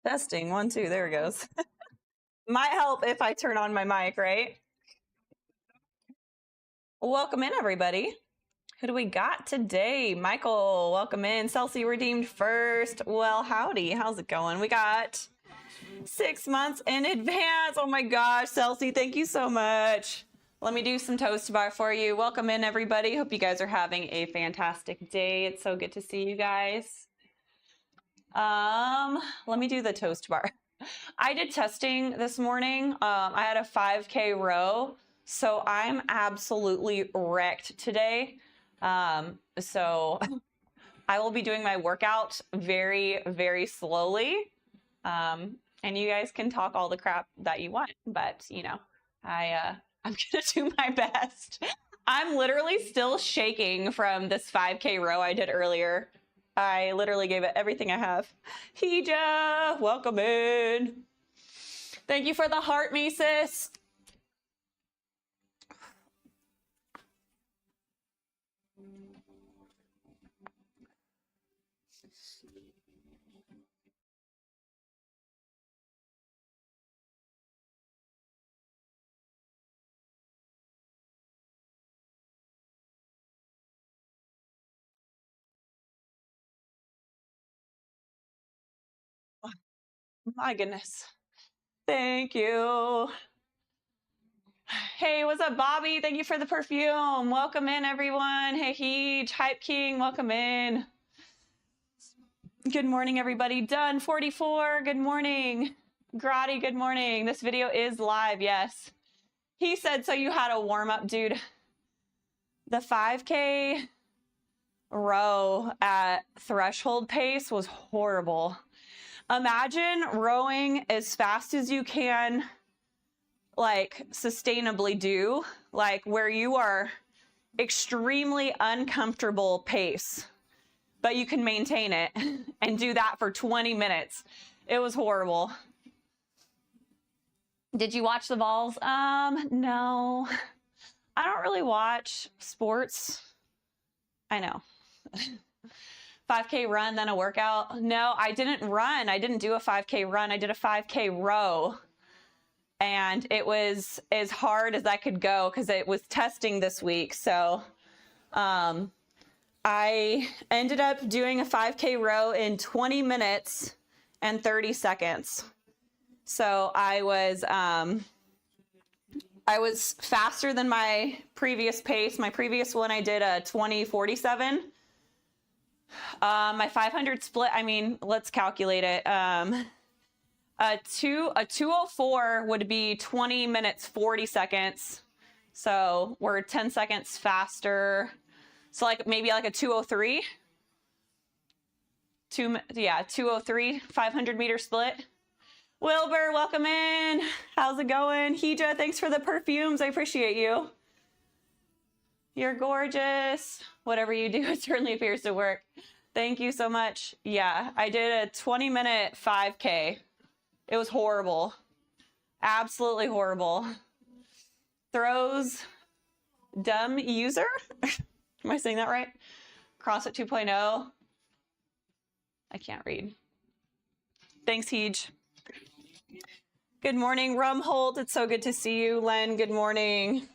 Testing, 1, 2, there it goes. Might help if I turn on my mic, right? Welcome in, everybody. Who do we got today? Michael, welcome in. Celsi redeemed first. Well, howdy. How's it going? We got 6 months in advance. Oh my gosh, Celsi, thank you so much. Let me do some toast bar for you. Welcome in, everybody. Hope you guys are having a fantastic day. It's so good to see you guys. Let me do the toast bar. I did testing this morning. I had a 5K row, so I'm absolutely wrecked today. So I will be doing my workout very, very slowly. And you guys can talk all the crap that you want, but you know, I'm gonna do my best. I'm literally still shaking from this 5K row I did earlier. I literally gave it everything I have. Hija, welcome in. Thank you for the heart, me sis. My goodness. Thank you. Hey, what's up, Bobby? Thank you for the perfume. Welcome in, everyone. Hey, Heej, Hype King, welcome in. Good morning, everybody. Done 44. Good morning. Grotty, good morning. This video is live, yes. He said, so you had a warm up, dude. The 5K row at threshold pace was horrible. Imagine rowing as fast as you can, like sustainably do, like where you are extremely uncomfortable pace, but you can maintain it and do that for 20 minutes. It was horrible. Did you watch the balls? No, I don't really watch sports. I know. 5K run, then a workout. No, I didn't run. I didn't do a 5K run. I did a 5K row. And it was as hard as I could go because it was testing this week. So I ended up doing a 5K row in 20 minutes and 30 seconds. So I was faster than my previous pace. My previous one, I did a 20:47. My 500 split, I mean, let's calculate it. A 2:04 would be 20 minutes, 40 seconds. So we're 10 seconds faster. So like maybe like a 2:03. 2:03, 500 meter split. Wilbur, welcome in. How's it going? Hija, thanks for the perfumes. I appreciate you. You're gorgeous. Whatever you do, it certainly appears to work. Thank you so much. Yeah, I did a 20-minute 5K. It was horrible. Absolutely horrible. Throws, dumb user. Am I saying that right? CrossFit 2.0. I can't read. Thanks, Heej. Good morning, Rumholt. It's so good to see you. Len, good morning.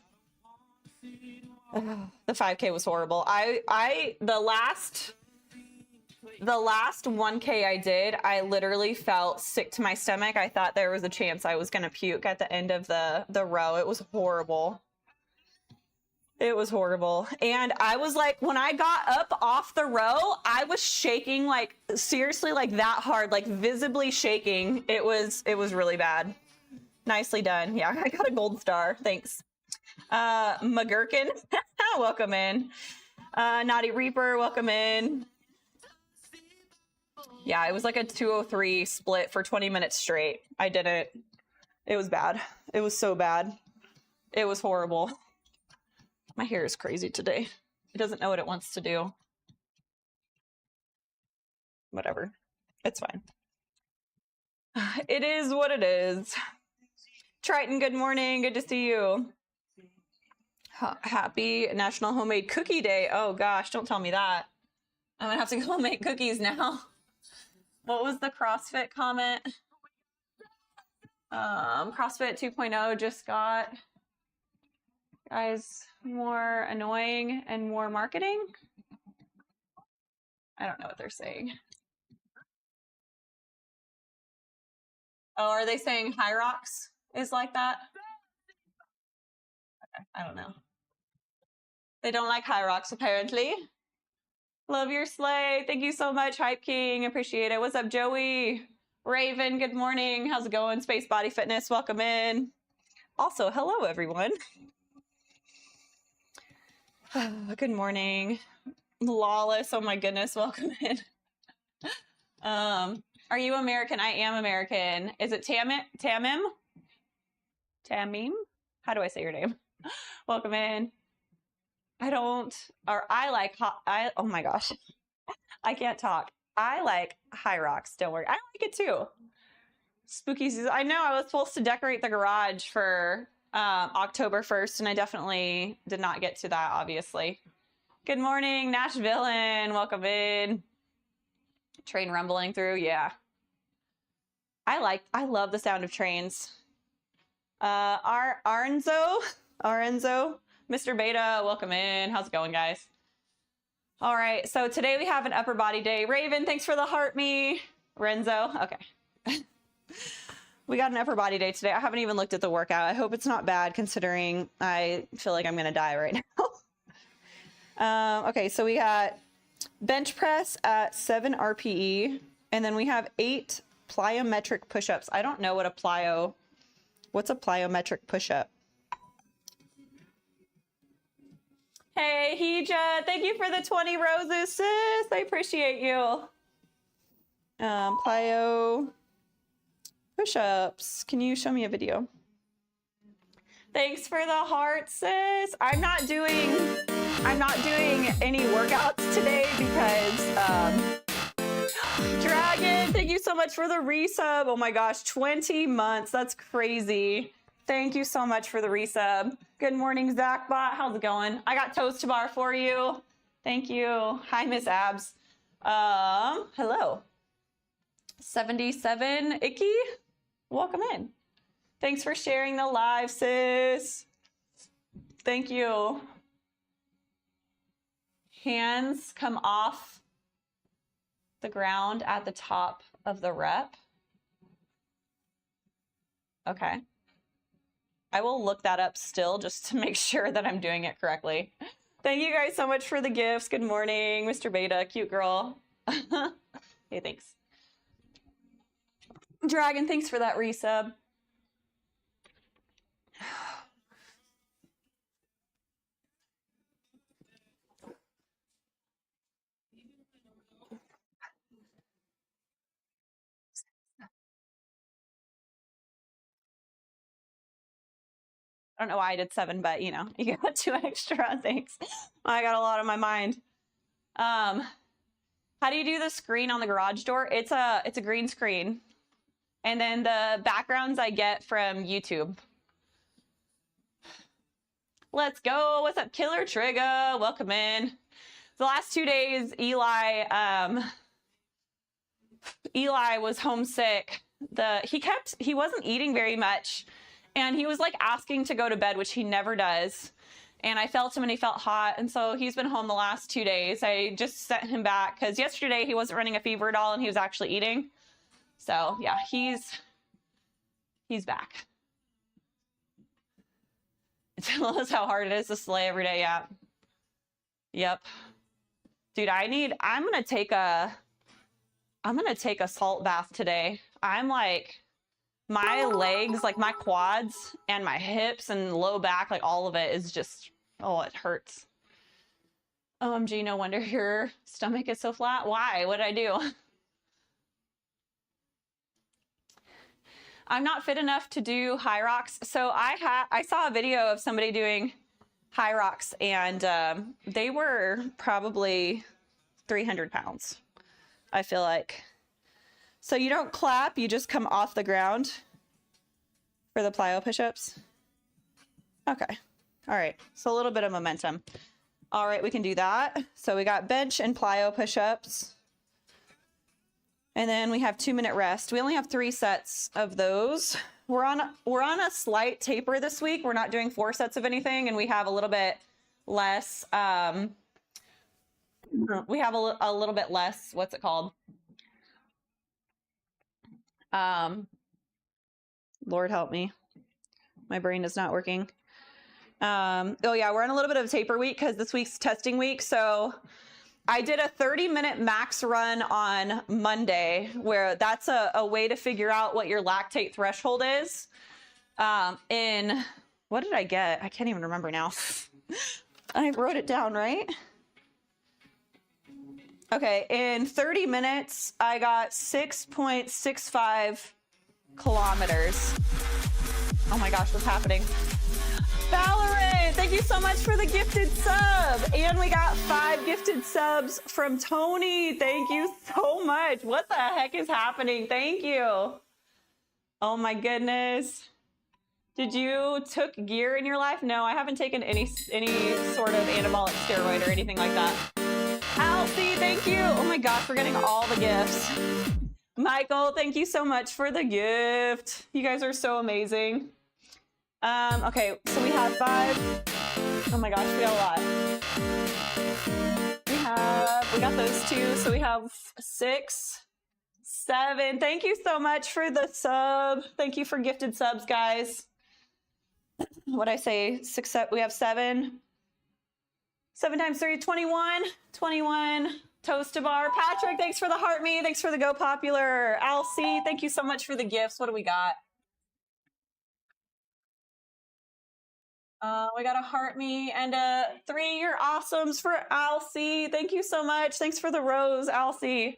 The 5K was horrible. The last 1K I did, I literally felt sick to my stomach. I thought there was a chance I was gonna puke at the end of the row. It was horrible. It was horrible. And I was like, when I got up off the row, I was shaking, like seriously, like that hard, like visibly shaking. It was really bad. Nicely done. Yeah, I got a gold star. Thanks. McGurkin, welcome in. Naughty Reaper, welcome in. Yeah, it was like a 2:03 split for 20 minutes straight. I did it. It was bad. It was so bad. It was horrible. My hair is crazy today. It doesn't know what it wants to do. Whatever. It's fine. It is what it is. Triton, good morning. Good to see you. Happy National Homemade Cookie Day. Oh gosh, don't tell me that. I'm gonna have to go make cookies now. What was the CrossFit comment? CrossFit 2.0 just got, guys, more annoying and more marketing. I don't know what they're saying. Oh, are they saying HYROX is like that? Okay, I don't know. They don't like HYROX, apparently. Love your sleigh. Thank you so much, Hype King. Appreciate it. What's up, Joey? Raven, good morning. How's it going? Space Body Fitness, welcome in. Also, hello, everyone. Good morning. Lawless, oh my goodness, welcome in. Are you American? I am American. Is it Tamim? Tamim? How do I say your name? Welcome in. oh my gosh. I can't talk. I like HYROX, don't worry. I like it too. Spooky season. I know I was supposed to decorate the garage for October 1st, and I definitely did not get to that, obviously. Good morning, Nashvillean. Welcome in. Train rumbling through, yeah. I love the sound of trains. Arenzo, Mr. Beta, welcome in. How's it going, guys? All right, so today we have an upper body day. Raven, thanks for the heart me. Renzo, okay. We got an upper body day today. I haven't even looked at the workout. I hope it's not bad considering I feel like I'm gonna die right now. Okay, so we got bench press at 7 RPE, and then we have 8 plyometric push-ups. I don't know what's a plyometric push-up? Hey, Hija, thank you for the 20 roses, sis. I appreciate you. Plyo push-ups. Can you show me a video? Thanks for the heart, sis. I'm not doing any workouts today because Dragon, thank you so much for the resub. Oh my gosh, 20 months. That's crazy. Thank you so much for the resub. Good morning, Zachbot. How's it going? I got toast to bar for you. Thank you. Hi, Miss Abs. Hello. 77 Icky. Welcome in. Thanks for sharing the live, sis. Thank you. Hands come off the ground at the top of the rep. Okay. I will look that up still just to make sure that I'm doing it correctly. Thank you guys so much for the gifts. Good morning, Mr. Beta, cute girl. Hey, thanks. Dragon, thanks for that resub. I don't know why I did 7, but you know, you got 2 extra. Thanks. I got a lot on my mind. How do you do the screen on the garage door? It's a green screen. And then the backgrounds I get from YouTube. Let's go. What's up, Killer Trigger? Welcome in. The last 2 days, Eli was homesick. He wasn't eating very much. And he was like asking to go to bed, which he never does. And I felt him and he felt hot. And so he's been home the last 2 days. I just sent him back because yesterday he wasn't running a fever at all and he was actually eating. So yeah, he's back. Tell us how hard it is to slay every day. Yeah. Yep. Dude, I'm gonna take a salt bath today. I'm like, my legs, like my quads and my hips and low back, like all of it is just, oh, it hurts. OMG, no wonder your stomach is so flat. Why? What did I do? I'm not fit enough to do HYROX. So I saw a video of somebody doing HYROX and they were probably 300 pounds, I feel like. So you don't clap, you just come off the ground for the plyo push-ups. Okay, all right, so a little bit of momentum. All right, we can do that. So we got bench and plyo push-ups. And then we have 2-minute rest. We only have 3 sets of those. We're on a slight taper this week. We're not doing 4 sets of anything, and we have a little bit less. We have a little bit less. What's it called? Lord help me. My brain is not working. Oh yeah, we're on a little bit of a taper week because this week's testing week. So I did a 30-minute max run on Monday, where that's a way to figure out what your lactate threshold is. In, what did I get? I can't even remember now. I wrote it down, right? Okay, in 30 minutes, I got 6.65 kilometers. Oh my gosh, what's happening? Valorant, thank you so much for the gifted sub. And we got 5 gifted subs from Tony. Thank you so much. What the heck is happening? Thank you. Oh my goodness. Did you took gear in your life? No, I haven't taken any sort of anabolic steroid or anything like that. Alfie, thank you. Oh my gosh, we're getting all the gifts. Michael, thank you so much for the gift. You guys are so amazing. Okay, so we have 5. Oh my gosh, we got a lot. We got those 2, so we have 6, 7. Thank you so much for the sub. Thank you for gifted subs, guys. What'd I say? 6, 7, we have 7. 7 times 3, 21. 21. Toast to bar. Patrick, thanks for the heart me. Thanks for the go popular. Alcy, thank you so much for the gifts. What do we got? We got a heart me and a 3 you're awesomes for Alcy. Thank you so much. Thanks for the rose, Alcy.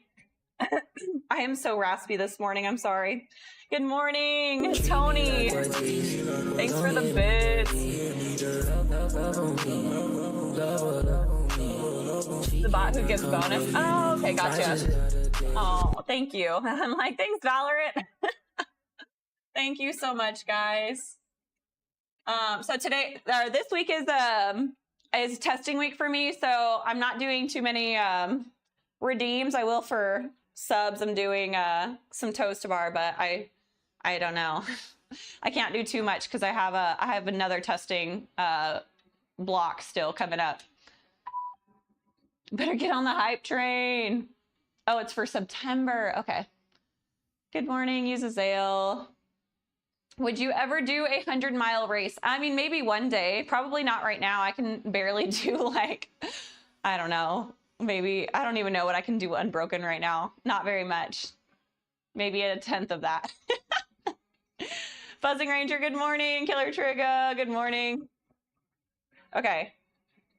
I am so raspy this morning. I'm sorry. Good morning, Tony. Thanks for the bits. The bot who gives bonus. Oh, okay, gotcha. Oh, thank you. I'm like, thanks, Valorant. Thank you so much, guys. So this week is testing week for me, so I'm not doing too many redeems. I will for subs. I'm doing some toast to bar, but I don't know. I can't do too much because I have another testing block still coming up. Better get on the hype train. Oh, it's for September. Okay. Good morning, Uzazel. Would you ever do a 100-mile race? I mean, maybe one day. Probably not right now. I can barely do like, I don't know. Maybe, I don't even know what I can do unbroken right now. Not very much. Maybe a 1/10 of that. Buzzing Ranger, good morning. Killer Trigger, good morning. Okay.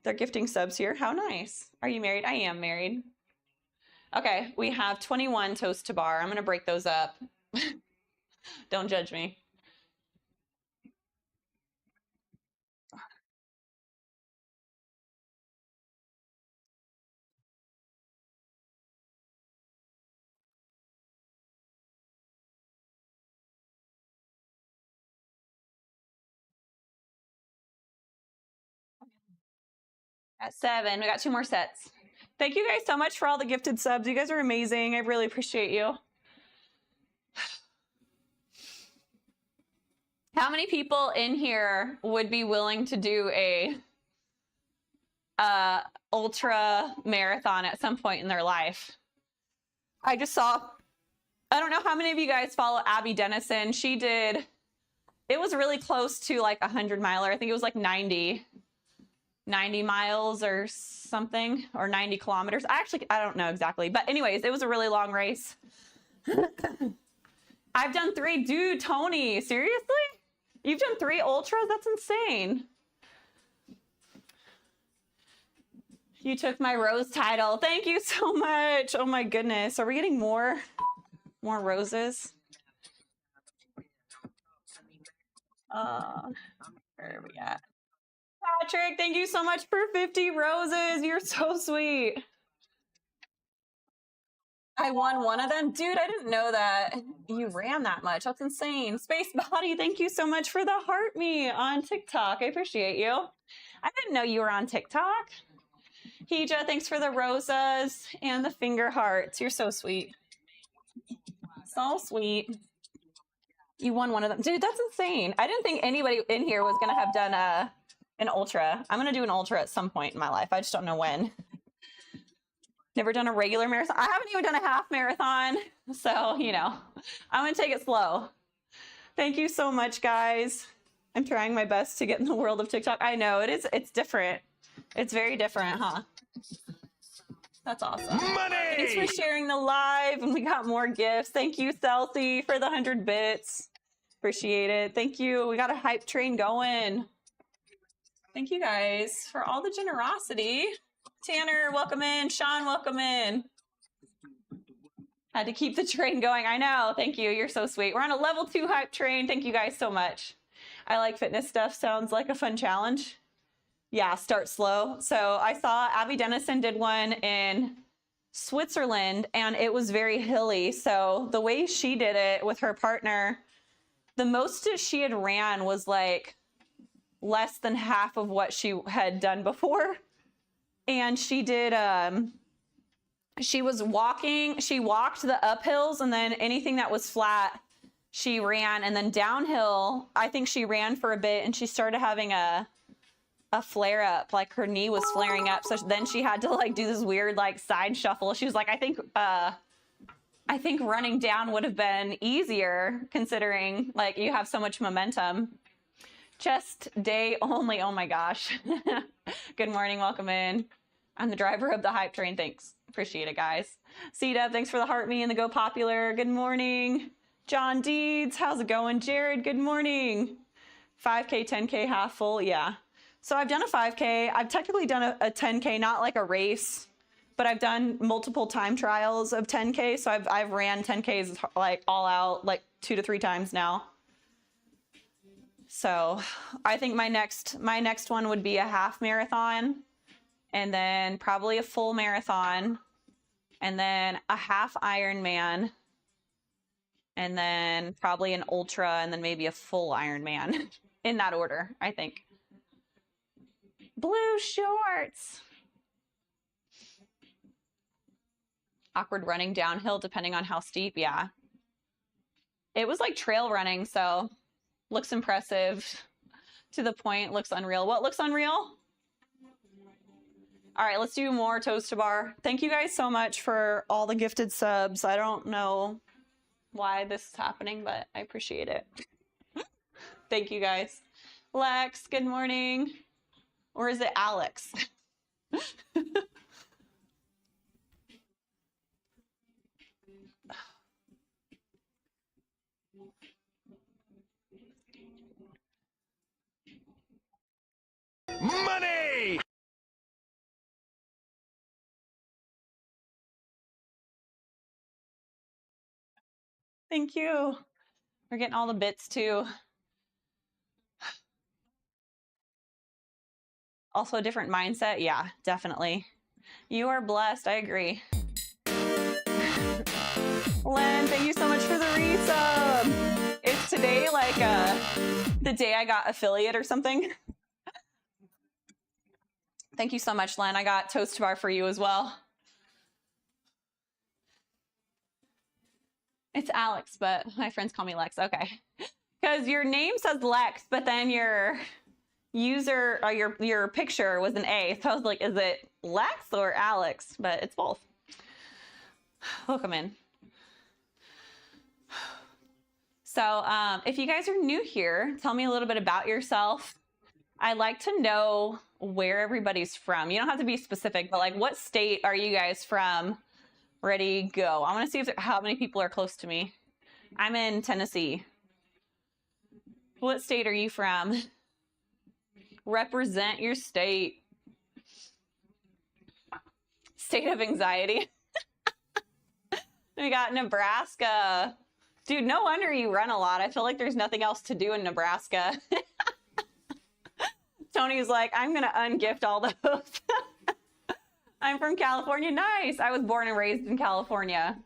They're gifting subs here. How nice. Are you married? I am married. Okay, we have 21 toast to bar. I'm going to break those up. Don't judge me. At 7, we got 2 more sets. Thank you guys so much for all the gifted subs. You guys are amazing. I really appreciate you. How many people in here would be willing to do a ultra marathon at some point in their life? I just saw, I don't know how many of you guys follow Abby Dennison. She did, it was really close to like a 100-miler. I think it was like 90 miles or something, or 90 kilometers. I don't know exactly. But anyways, it was a really long race. I've done 3. Dude, Tony, seriously? You've done 3 ultras? That's insane. You took my rose title. Thank you so much. Oh my goodness. Are we getting more roses? Where are we at? Patrick, thank you so much for 50 roses. You're so sweet. I won one of them. Dude, I didn't know that you ran that much. That's insane. Space Body, thank you so much for the heart me on TikTok. I appreciate you. I didn't know you were on TikTok. Hija, thanks for the roses and the finger hearts. You're so sweet. So sweet. You won one of them. Dude, that's insane. I didn't think anybody in here was going to have done an ultra. I'm going to do an ultra at some point in my life. I just don't know when. Never done a regular marathon. I haven't even done a half marathon. So, you know, I'm going to take it slow. Thank you so much, guys. I'm trying my best to get in the world of TikTok. I know it is. It's different. It's very different, huh? That's awesome. Money! Thanks for sharing the live. And we got more gifts. Thank you, Celsi, for the 100 bits. Appreciate it. Thank you. We got a hype train going. Thank you guys for all the generosity. Tanner, welcome in. Sean, welcome in. Had to keep the train going. I know. Thank you. You're so sweet. We're on a level 2 hype train. Thank you guys so much. I like fitness stuff. Sounds like a fun challenge. Yeah, start slow. So I saw Abby Dennison did one in Switzerland and it was very hilly. So the way she did it with her partner, the most she had ran was like less than half of what she had done before. And she did, she was walking, she walked the uphills and then anything that was flat, she ran. And then downhill, I think she ran for a bit and she started having a flare up, like her knee was flaring up. So then she had to like do this weird like side shuffle. She was like, I think running down would have been easier considering like you have so much momentum. Chest day only. Oh my gosh. Good morning. Welcome in. I'm the driver of the hype train. Thanks. Appreciate it, guys. C-Dub, thanks for the heart me and the Go Popular. Good morning. John Deeds, how's it going? Jared, good morning. 5K, 10K, half full. Yeah. So I've done a 5K. I've technically done a 10K, not like a race, but I've done multiple time trials of 10K. So I've ran 10Ks like all out like 2 to 3 times now. So I think my next one would be a half marathon and then probably a full marathon and then a half Ironman and then probably an ultra and then maybe a full Ironman in that order, I think. Blue shorts. Awkward running downhill depending on how steep. Yeah. It was like trail running, so looks impressive to the point. Looks unreal. What looks unreal? All right, let's do more toast to bar. Thank you guys so much for all the gifted subs. I don't know why this is happening, but I appreciate it. Thank you guys. Lex, good morning. Or is it Alex? Money! Thank you. We're getting all the bits too. Also a different mindset. Yeah, definitely. You are blessed. I agree. Len, thank you so much for the resub. Is today like the day I got affiliate or something? Thank you so much, Len. I got toast to bar for you as well. It's Alex, but my friends call me Lex. Okay. Because your name says Lex, but then your user or your picture was an A. So I was like, is it Lex or Alex? But it's both. Welcome in. So if you guys are new here, tell me a little bit about yourself. I'd like to know where everybody's from. You don't have to be specific, but like what state are you guys from? Ready, go. I want to see how many people are close to me. I'm in Tennessee. What state are you from? Represent your state. State of anxiety. We got Nebraska. Dude, no wonder you run a lot. I feel like there's nothing else to do in Nebraska. Tony's like, I'm going to ungift all those. I'm from California. Nice. I was born and raised in California.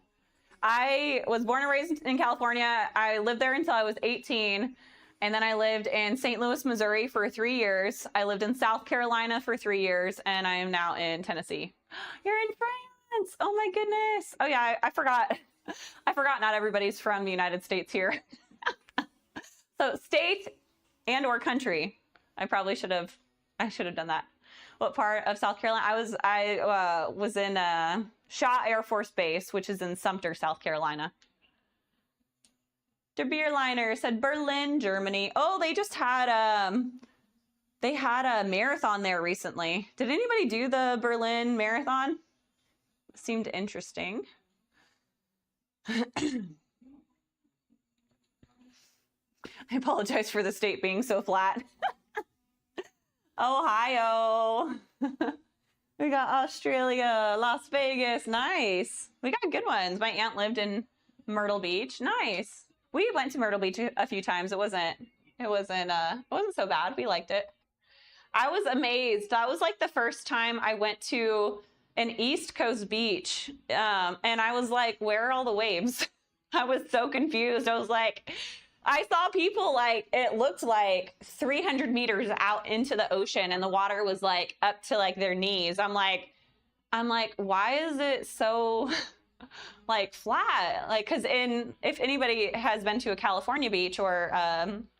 I was born and raised in California. I lived there until I was 18. And then I lived in St. Louis, Missouri for 3 years. I lived in South Carolina for 3 years. And I am now in Tennessee. You're in France. Oh my goodness. Oh yeah, I forgot. I forgot not everybody's from the United States here. So state and or country. I should have done that. What part of South Carolina? I was in Shaw Air Force Base, which is in Sumter, South Carolina. Der Bierliner said Berlin, Germany. Oh, they just had they had a marathon there recently. Did anybody do the Berlin Marathon? Seemed interesting. I apologize for the state being so flat. Ohio. We got Australia, Las Vegas. Nice. We got good ones. My aunt lived in Myrtle Beach. Nice. We went to Myrtle Beach a few times. It wasn't so bad. We liked it. I was amazed. That was like the first time I went to an East Coast beach. And I was like, where are all the waves? I was so confused. I was like, I saw people like, it looked like 300 meters out into the ocean and the water was like up to like their knees. I'm like, why is it so like flat? Like, cause if anybody has been to a California beach or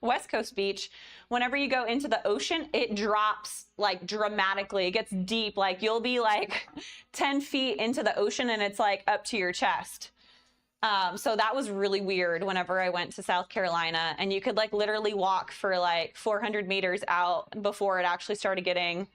West Coast beach, whenever you go into the ocean, it drops like dramatically. It gets deep. Like you'll be like 10 feet into the ocean and it's like up to your chest. So that was really weird whenever I went to South Carolina, and you could like literally walk for like 400 meters out before it actually started getting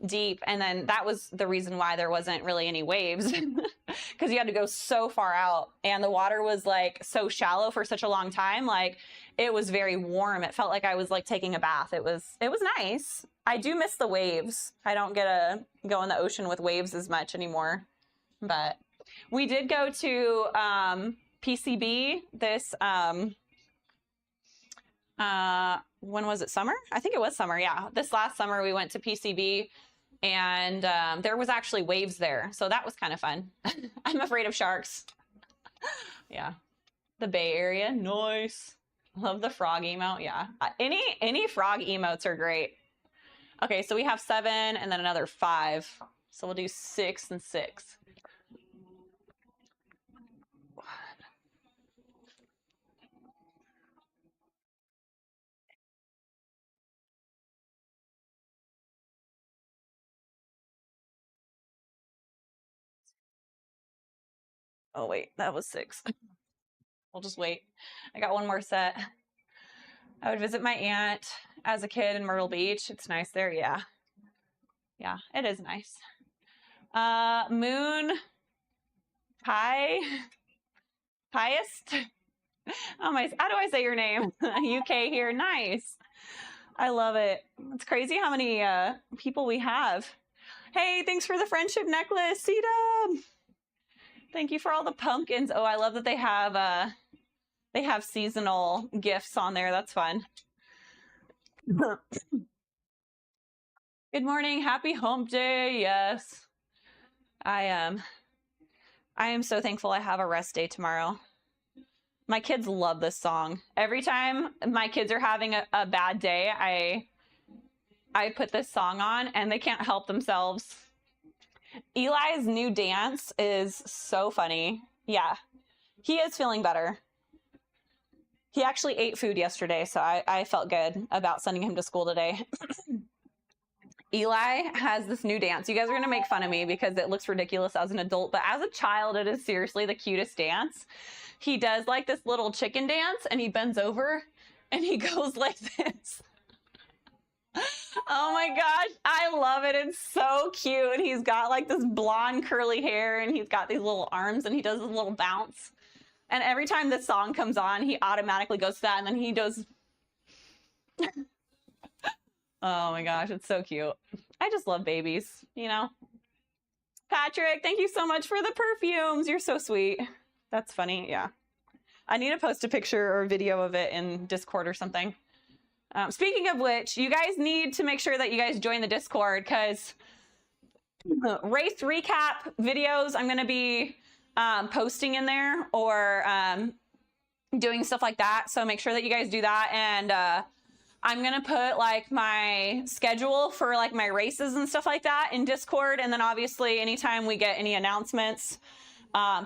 deep. And then that was the reason why there wasn't really any waves, because you had to go so far out and the water was like so shallow for such a long time. Like it was very warm. It felt like I was like taking a bath. It was nice. I do miss the waves. I don't get to go in the ocean with waves as much anymore, but we did go to PCB this, when was it, summer? I think it was summer, yeah. This last summer we went to PCB and there was actually waves there. So that was kind of fun. I'm afraid of sharks. Yeah. The Bay Area, nice. Love the frog emote, yeah. Any frog emotes are great. Okay, so we have 7 and then another 5. So we'll do 6 and 6. Oh wait, that was 6. We'll just wait. I got one more set. I would visit my aunt as a kid in Myrtle Beach. It's nice there, yeah. Yeah, it is nice. Moon Piest? How do I say your name? UK here, nice. I love it. It's crazy how many people we have. Hey, thanks for the friendship necklace, C-Dub. Thank you for all the pumpkins. Oh, I love that they have seasonal gifts on there. That's fun. Good morning. Happy hump day. Yes. I am so thankful I have a rest day tomorrow. My kids love this song. Every time my kids are having a bad day, I put this song on and they can't help themselves. Eli's new dance is so funny. Yeah, he is feeling better. He actually ate food yesterday, so I felt good about sending him to school today. Eli has this new dance. You guys are going to make fun of me because it looks ridiculous as an adult, but as a child, it is seriously the cutest dance. He does like this little chicken dance and he bends over and he goes like this. Oh my gosh, I love it. It's so cute. He's got like this blonde curly hair and he's got these little arms and he does this little bounce. And every time this song comes on, he automatically goes to that and then he does. Oh my gosh, it's so cute. I just love babies, you know? Patrick, thank you so much for the perfumes. You're so sweet. That's funny, yeah. I need to post a picture or video of it in Discord or something. Speaking of which, you guys need to make sure that you guys join the Discord because race recap videos I'm going to be posting in there or doing stuff like that. So make sure that you guys do that. And I'm going to put like my schedule for like my races and stuff like that in Discord. And then obviously anytime we get any announcements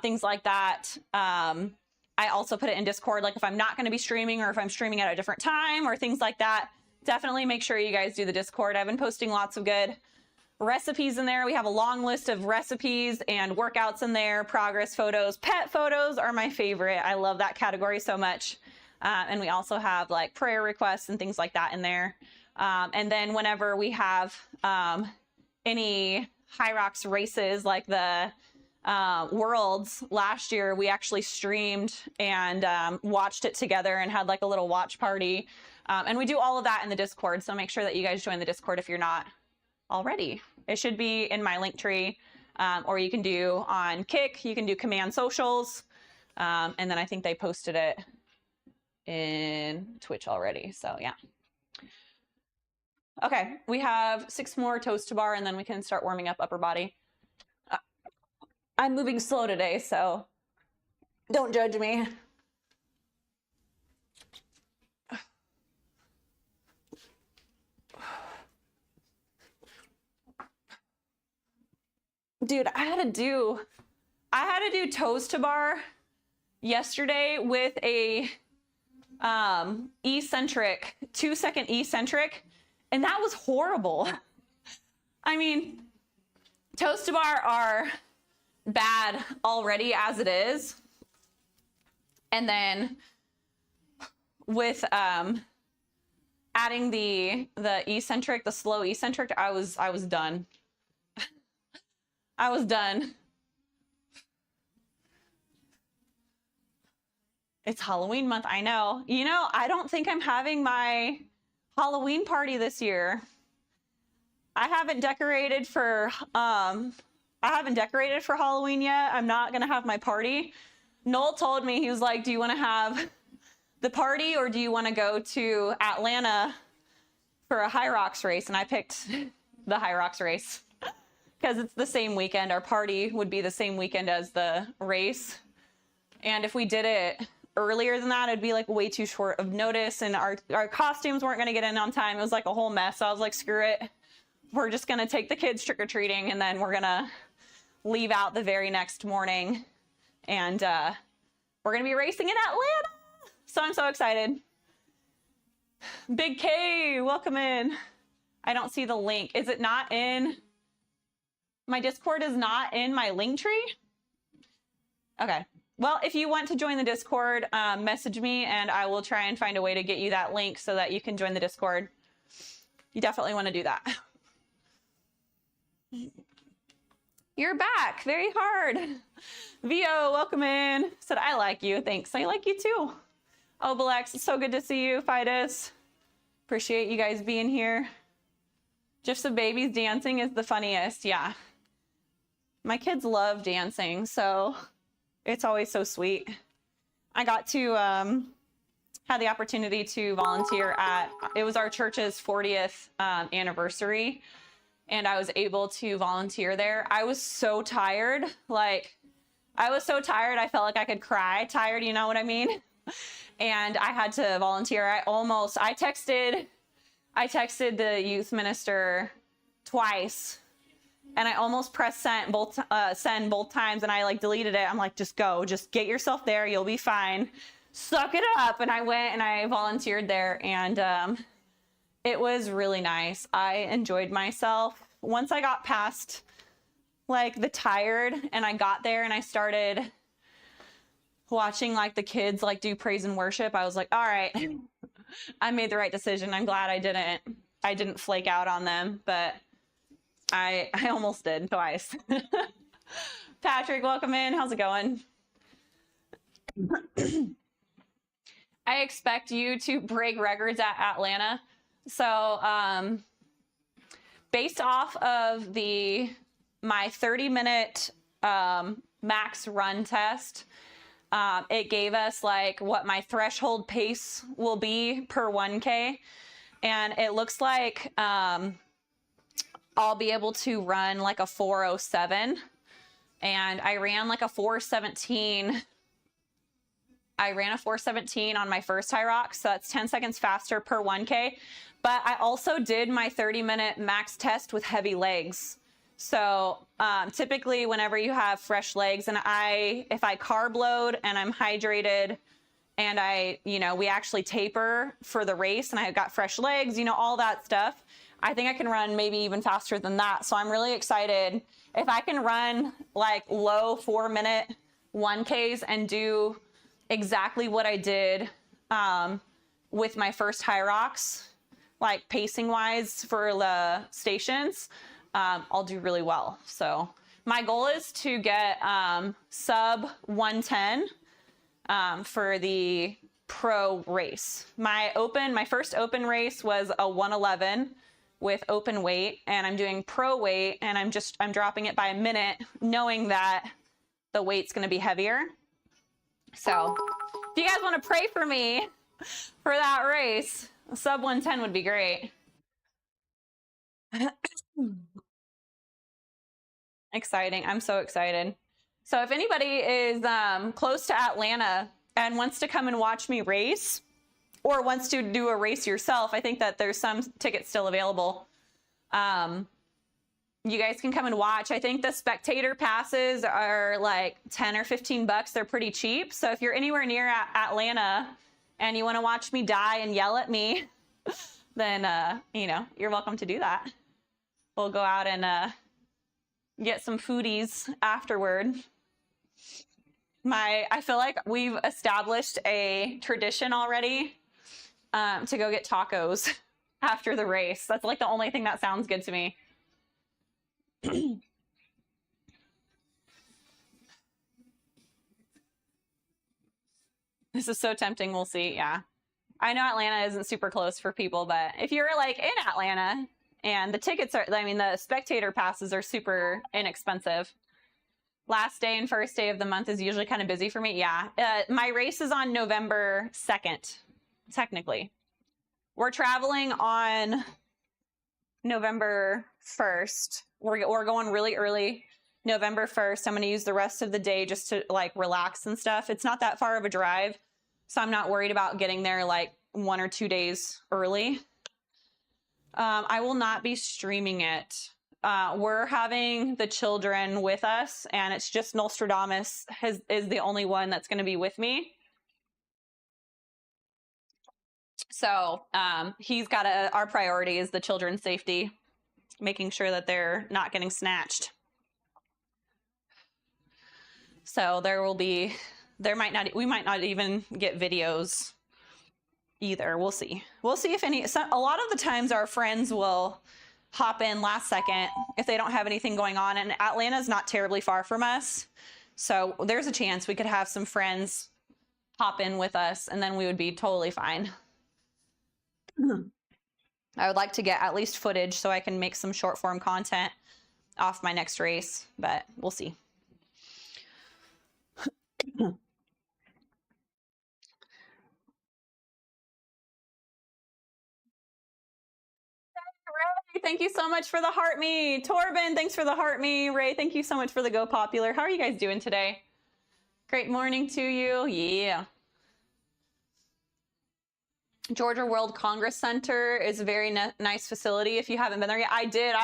things like that. I also put it in Discord, like if I'm not going to be streaming or if I'm streaming at a different time or things like that. Definitely make sure you guys do the Discord. I've been posting lots of good recipes in there. We have a long list of recipes and workouts in there, progress photos. Pet photos are my favorite. I love that category so much. And we also have like prayer requests and things like that in there. And then whenever we have any HYROX races like the Worlds last year, we actually streamed and watched it together and had like a little watch party. And we do all of that in the Discord. So make sure that you guys join the Discord if you're not already. It should be in my link tree, or you can do on Kick, you can do Command Socials. And then I think they posted it in Twitch already. So yeah. Okay, we have 6 more toes to bar and then we can start warming up upper body. I'm moving slow today, so don't judge me. Dude, I had to do toes to bar yesterday with a eccentric, 2-second eccentric, and that was horrible. I mean, toes to bar are bad already as it is. And then with adding the eccentric, the slow eccentric, I was done. I was done. It's Halloween month, I know. You know, I don't think I'm having my Halloween party this year. I haven't decorated for Halloween yet. I'm not gonna have my party. Noel told me, he was like, do you wanna have the party or do you wanna go to Atlanta for a HYROX race? And I picked the HYROX race because it's the same weekend. Our party would be the same weekend as the race. And if we did it earlier than that, it'd be like way too short of notice and our costumes weren't gonna get in on time. It was like a whole mess. So I was like, screw it. We're just gonna take the kids trick-or-treating and then we're gonna leave out the very next morning. And we're gonna be racing in Atlanta. So I'm so excited. Big K, welcome in. I don't see the link. Is it not in? My Discord is not in my link tree? Okay. Well, if you want to join the Discord, message me and I will try and find a way to get you that link so that you can join the Discord. You definitely want to do that. You're back. Very hard. Vio, welcome in. Said, I like you. Thanks. I like you too. Obelix, it's so good to see you. Fidus. Appreciate you guys being here. Just the babies dancing is the funniest. Yeah. My kids love dancing, so it's always so sweet. I got to had the opportunity to volunteer at, it was our church's 40th anniversary, and I was able to volunteer there. I was so tired. Like, I was so tired, I felt like I could cry. Tired, you know what I mean? And I had to volunteer. I texted the youth minister twice, and I almost pressed send both times, and I like deleted it. I'm like, just go, just get yourself there. You'll be fine. Suck it up. And I went and I volunteered there, and it was really nice. I enjoyed myself. Once I got past like the tired and I got there and I started watching like the kids like do praise and worship, I was like, all right, I made the right decision. I'm glad I didn't flake out on them, but I almost did twice. Patrick, welcome in. How's it going? I expect you to break records at Atlanta. So based off of my 30-minute max run test, it gave us like what my threshold pace will be per 1K. And it looks like I'll be able to run like a 4:07. And I ran like a 4:17. I ran a 4:17 on my first HYROX, so that's 10 seconds faster per 1K. But I also did my 30-minute max test with heavy legs. So typically whenever you have fresh legs, and if I carb load and I'm hydrated and we actually taper for the race and I've got fresh legs, all that stuff, I think I can run maybe even faster than that. So I'm really excited. If I can run like low 4-minute 1Ks and do exactly what I did with my first HYROX, like pacing wise for the stations, I'll do really well. So my goal is to get sub 110 for the pro race. My first open race was a 111 with open weight, and I'm doing pro weight, and I'm dropping it by a minute, knowing that the weight's going to be heavier. So if you guys want to pray for me for that race, sub 110 would be great. Exciting. I'm so excited. So if anybody is close to Atlanta and wants to come and watch me race, or wants to do a race yourself, I think that there's some tickets still available. You guys can come and watch. I think the spectator passes are like 10 or 15 bucks. They're pretty cheap. So if you're anywhere near Atlanta and you want to watch me die and yell at me, then, you're welcome to do that. We'll go out and get some foodies afterward. I feel like we've established a tradition already to go get tacos after the race. That's like the only thing that sounds good to me. This is so tempting. We'll see. Yeah. I know Atlanta isn't super close for people, but if you're like in Atlanta and the spectator passes are super inexpensive. Last day and first day of the month is usually kind of busy for me. Yeah. My race is on November 2nd, technically. We're traveling on November 1st. We're going really early, November 1st. I'm going to use the rest of the day just to like relax and stuff. It's not that far of a drive, so I'm not worried about getting there like 1 or 2 days early. I will not be streaming it. We're having the children with us, and it's just Nostradamus is the only one that's going to be with me. So he's got our priority is the children's safety, making sure that they're not getting snatched. So we might not even get videos either. We'll see. We'll see if a lot of the times our friends will hop in last second if they don't have anything going on, and Atlanta's not terribly far from us. So there's a chance we could have some friends hop in with us, and then we would be totally fine. I would like to get at least footage so I can make some short form content off my next race, but we'll see. Ray, thank you so much for the heart me. Torben, thanks for the heart me. Ray, thank you so much for the go popular. How are you guys doing today? Great morning to you. Yeah. Georgia World Congress Center is a very nice facility. If you haven't been there yet, I did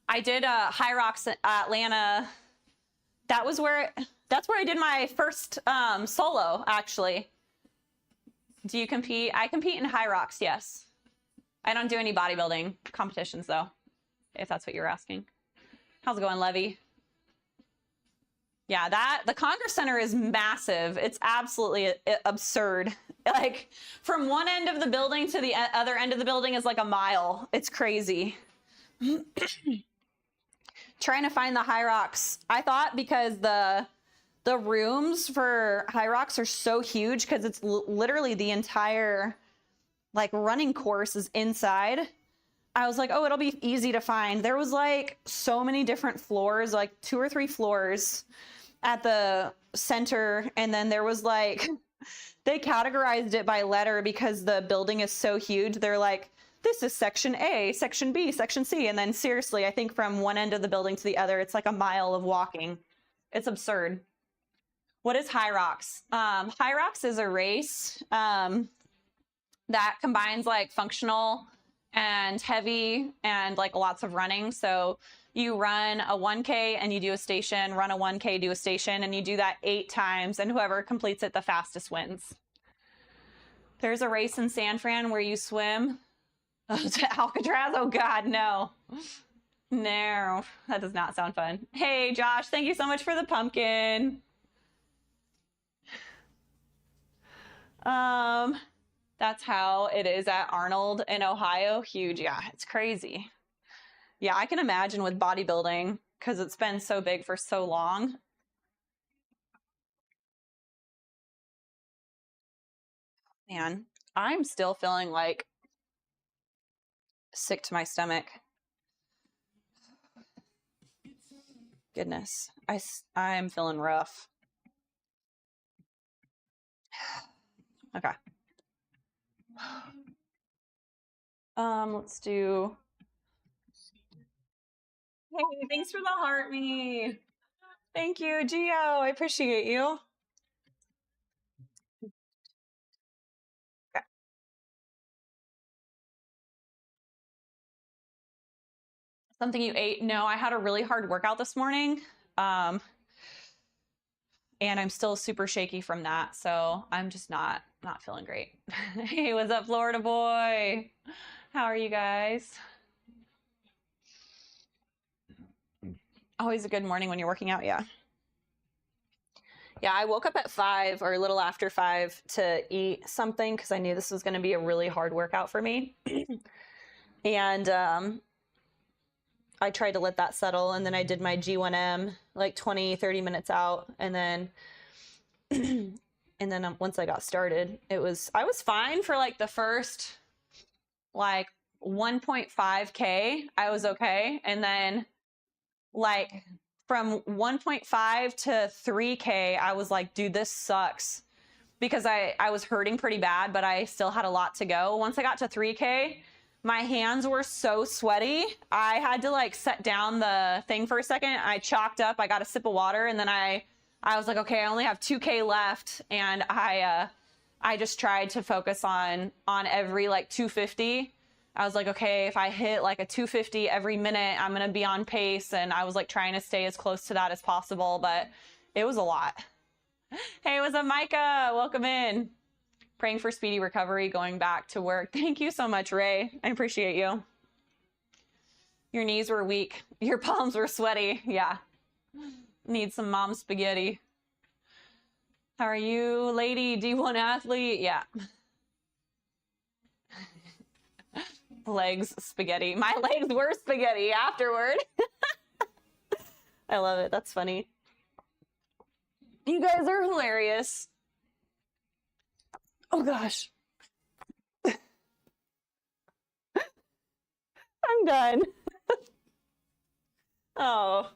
HYROX Atlanta. That's where I did my first solo, actually. Do you compete? I compete in HYROX, yes. I don't do any bodybuilding competitions though, if that's what you're asking. How's it going, Levy? Yeah, the Congress Center is massive. It's absolutely absurd. Like from one end of the building to the other end of the building is like a mile. It's crazy. Trying to find the HYROX. I thought because the rooms for HYROX are so huge because it's literally the entire like running course is inside. I was like, oh, it'll be easy to find. There was like so many different floors, like 2 or 3 floors at the center. And then there was like, they categorized it by letter because the building is so huge. They're like, this is section A, section B, section C. And then seriously, I think from one end of the building to the other, it's like a mile of walking. It's absurd. What is HYROX? HYROX is a race that combines like functional and heavy and like lots of running. So you run a 1K and you do a station, run a 1K, do a station, and you do that 8 times, and whoever completes it the fastest wins. There's a race in San Fran where you swim to Alcatraz. Oh God, no. No, that does not sound fun. Hey, Josh, thank you so much for the pumpkin. That's how it is at Arnold in Ohio. Huge. Yeah, it's crazy. Yeah, I can imagine with bodybuilding because it's been so big for so long. Man, I'm still feeling like sick to my stomach. Goodness, I'm feeling rough. Okay. Let's do. Hey, thanks for the heart me. Thank you, Gio. I appreciate you. Okay. Something you ate? No, I had a really hard workout this morning. And I'm still super shaky from that, so I'm just not feeling great. Hey, what's up, Florida boy? How are you guys? Always a good morning when you're working out, yeah. Yeah, I woke up at 5 or a little after 5 to eat something because I knew this was going to be a really hard workout for me. And I tried to let that settle, and then I did my G1M like 20-30 minutes out, and then once I got started, I was fine for like the first like 1.5K. I was okay, and then like from 1.5 to 3K, I was like, dude, this sucks, because I was hurting pretty bad, but I still had a lot to go. Once I got to 3K, my hands were so sweaty. I had to like set down the thing for a second. I chalked up, I got a sip of water, and then I was like, okay, I only have 2K left. And I just tried to focus on every like 250. I was like, okay, if I hit like a 250 every minute, I'm going to be on pace. And I was like trying to stay as close to that as possible, but it was a lot. Hey, what's up, Micah? Welcome in. Praying for speedy recovery, going back to work. Thank you so much, Ray. I appreciate you. Your knees were weak. Your palms were sweaty. Yeah. Need some mom spaghetti. How are you, lady? D1 athlete? Yeah. Legs spaghetti. My legs were spaghetti afterward. I love it. That's funny. You guys are hilarious. Oh gosh. I'm done. Oh.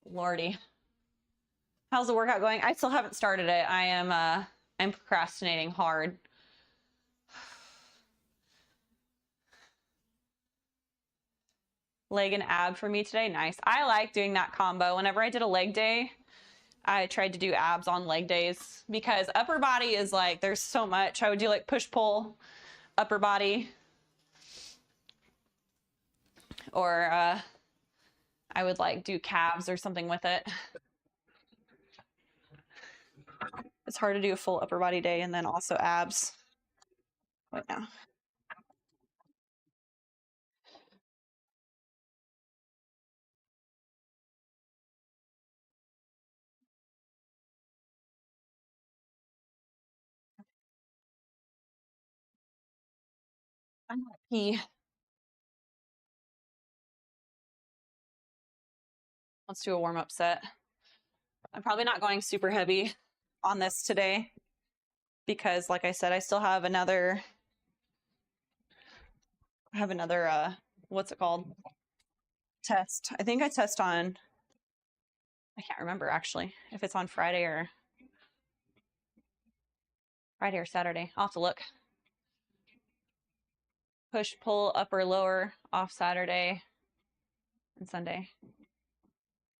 Lordy. How's the workout going? I still haven't started it. I'm procrastinating hard. Leg and ab for me today. Nice. I like doing that combo. Whenever I did a leg day, I tried to do abs on leg days, because upper body is like, there's so much. I would do like push pull upper body, or I would like do calves or something with it. It's hard to do a full upper body day and then also abs. What now? I'm gonna pee. Let's do a warm-up set. I'm probably not going super heavy on this today because, like I said, I still have another what's it called? Test. I think I test on, I can't remember actually if it's on Friday or Saturday. I'll have to look. Push, pull, upper, lower, off Saturday and Sunday.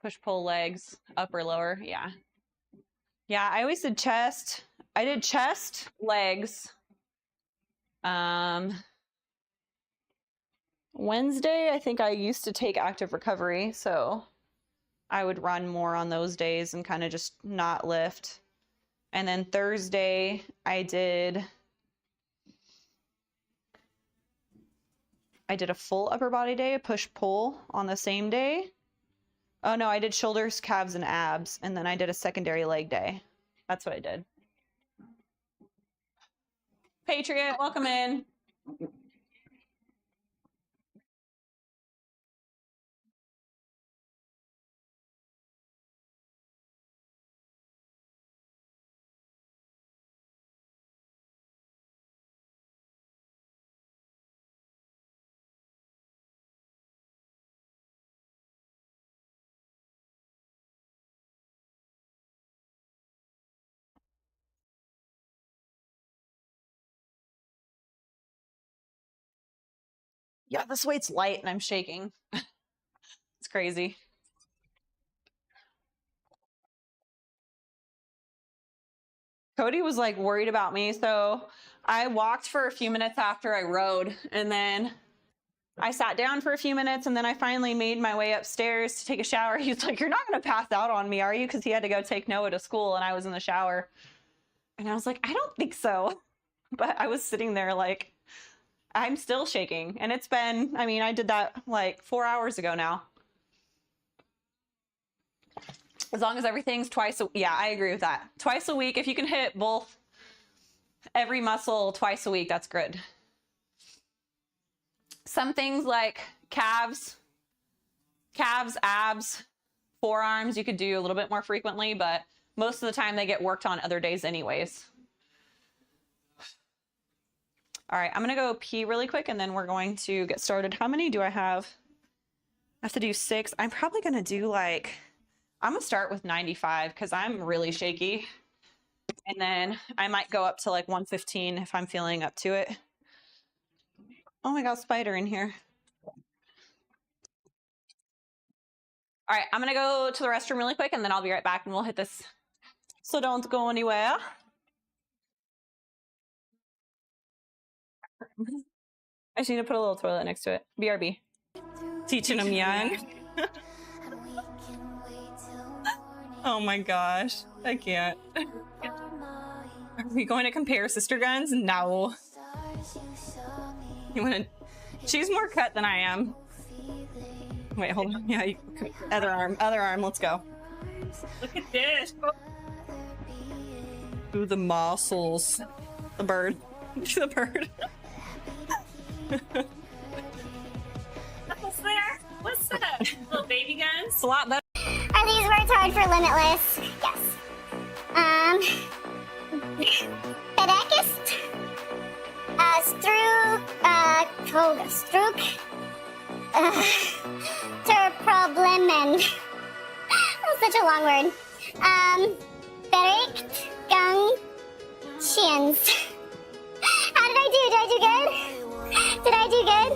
Push, pull, legs, upper, lower. Yeah. Yeah, I always did chest. I did chest, legs, Wednesday, I think I used to take active recovery, so I would run more on those days and kind of just not lift. And then Thursday, I did a full upper body day, a push-pull on the same day. Oh no, I did shoulders, calves, and abs, and then I did a secondary leg day. That's what I did. Patriot, welcome in. Yeah, this weight's light and I'm shaking. It's crazy. Cody was like worried about me, so I walked for a few minutes after I rode, and then I sat down for a few minutes, and then I finally made my way upstairs to take a shower. He was like, "You're not going to pass out on me, are you?" Because he had to go take Noah to school, and I was in the shower. And I was like, "I don't think so." But I was sitting there like, I'm still shaking. And it's been, I mean, I did that like 4 hours ago now. As long as everything's yeah, I agree with that. Twice a week. If you can hit both, every muscle twice a week, that's good. Some things like calves, abs, forearms, you could do a little bit more frequently, but most of the time they get worked on other days anyways. All right, I'm gonna go pee really quick and then we're going to get started. How many do I have? I have to do 6. I'm probably gonna do like, I'm gonna start with 95 because I'm really shaky. And then I might go up to like 115 if I'm feeling up to it. Oh my God, spider in here. All right, I'm gonna go to the restroom really quick and then I'll be right back and we'll hit this. So don't go anywhere. I just need to put a little toilet next to it. BRB. Teaching them young. Oh my gosh, I can't. Are we going to compare sister guns? No. You want to? She's more cut than I am. Wait, hold on. Yeah, other arm. Let's go. Look at this. Ooh, the muscles. The bird. The bird. What's there? What's that? Little baby guns? It's a lot better. Are these words hard for Limitless? Yes. Pedekist, Strook, Terproblemen. That's such a long word. Bericht, Gung, Shins. How did I do? Did I do good? Did I do good?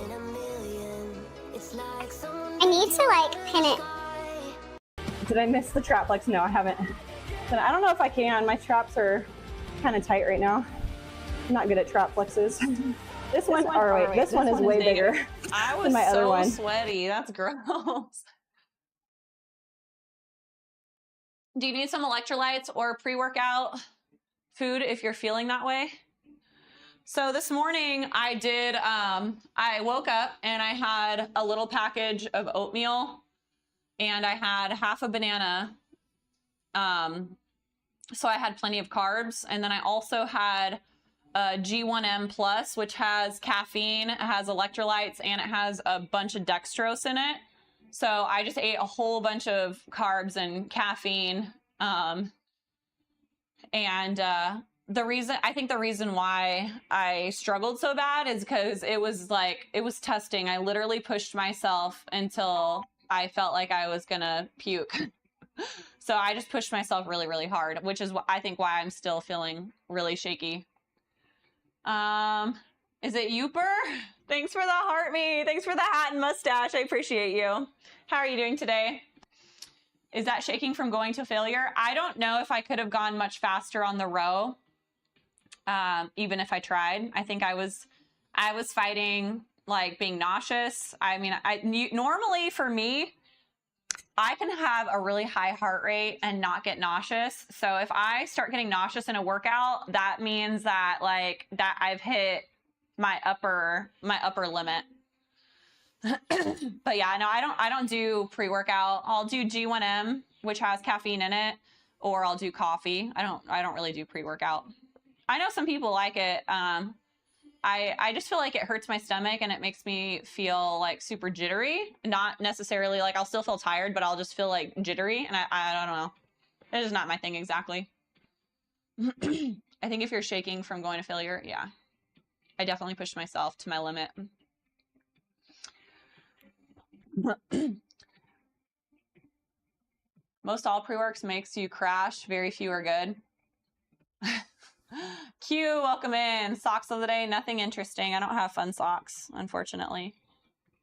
I need to like pin it. Did I miss the trap flex? No, I haven't. But I don't know if I can. My traps are kind of tight right now. I'm not good at trap flexes. This one is way bigger. I was than my other one. Sweaty. That's gross. Do you need some electrolytes or pre-workout food if you're feeling that way? So this morning I did, I woke up and I had a little package of oatmeal and I had half a banana. So I had plenty of carbs. And then I also had a G1M Plus, which has caffeine, it has electrolytes, and it has a bunch of dextrose in it. So I just ate a whole bunch of carbs and caffeine. I think the reason why I struggled so bad is because it was testing. I literally pushed myself until I felt like I was gonna puke. So I just pushed myself really, really hard, which is I think why I'm still feeling really shaky. Is it Youper? Thanks for the heart me. Thanks for the hat and mustache. I appreciate you. How are you doing today? Is that shaking from going to failure? I don't know if I could have gone much faster on the row, even if I tried. I think I was I was fighting like being nauseous. I mean, normally for me, I can have a really high heart rate and not get nauseous. So if I start getting nauseous in a workout, that means that like that I've hit my upper limit. But yeah, no, I don't do pre-workout. I'll do G1M, which has caffeine in it, or I'll do coffee. I don't really do pre-workout. I know some people like it. I just feel like it hurts my stomach and it makes me feel like super jittery. Not necessarily like I'll still feel tired, but I'll just feel like jittery. And I don't know. It is not my thing exactly. I think if you're shaking from going to failure, yeah. I definitely pushed myself to my limit. Most all pre-works makes you crash. Very few are good. Q, welcome in. Socks of the day, nothing interesting. I don't have fun socks, unfortunately.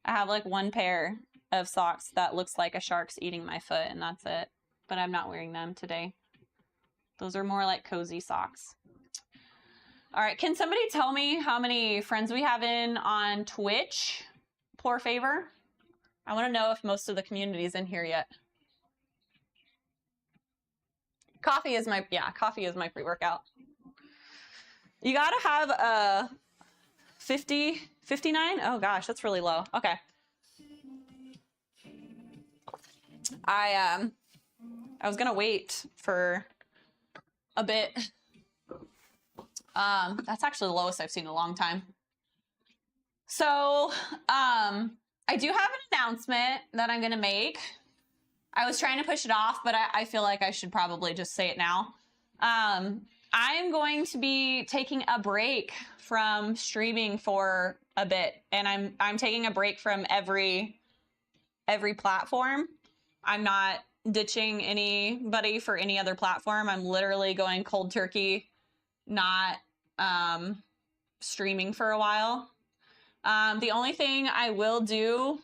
I have like one pair of socks that looks like a shark's eating my foot, and that's it. But I'm not wearing them today. Those are more like cozy socks. All right, can somebody tell me how many friends we have in on Twitch? Por favor. I want to know if most of the community is in here yet. Coffee is my pre-workout. You gotta have a 50, 59? Oh gosh, that's really low. Okay. I was gonna wait for a bit. That's actually the lowest I've seen in a long time. So, I do have an announcement that I'm gonna make. I was trying to push it off, but I feel like I should probably just say it now. I'm going to be taking a break from streaming for a bit, and I'm taking a break from every platform. I'm not ditching anybody for any other platform. I'm literally going cold turkey, not streaming for a while. The only thing I will do,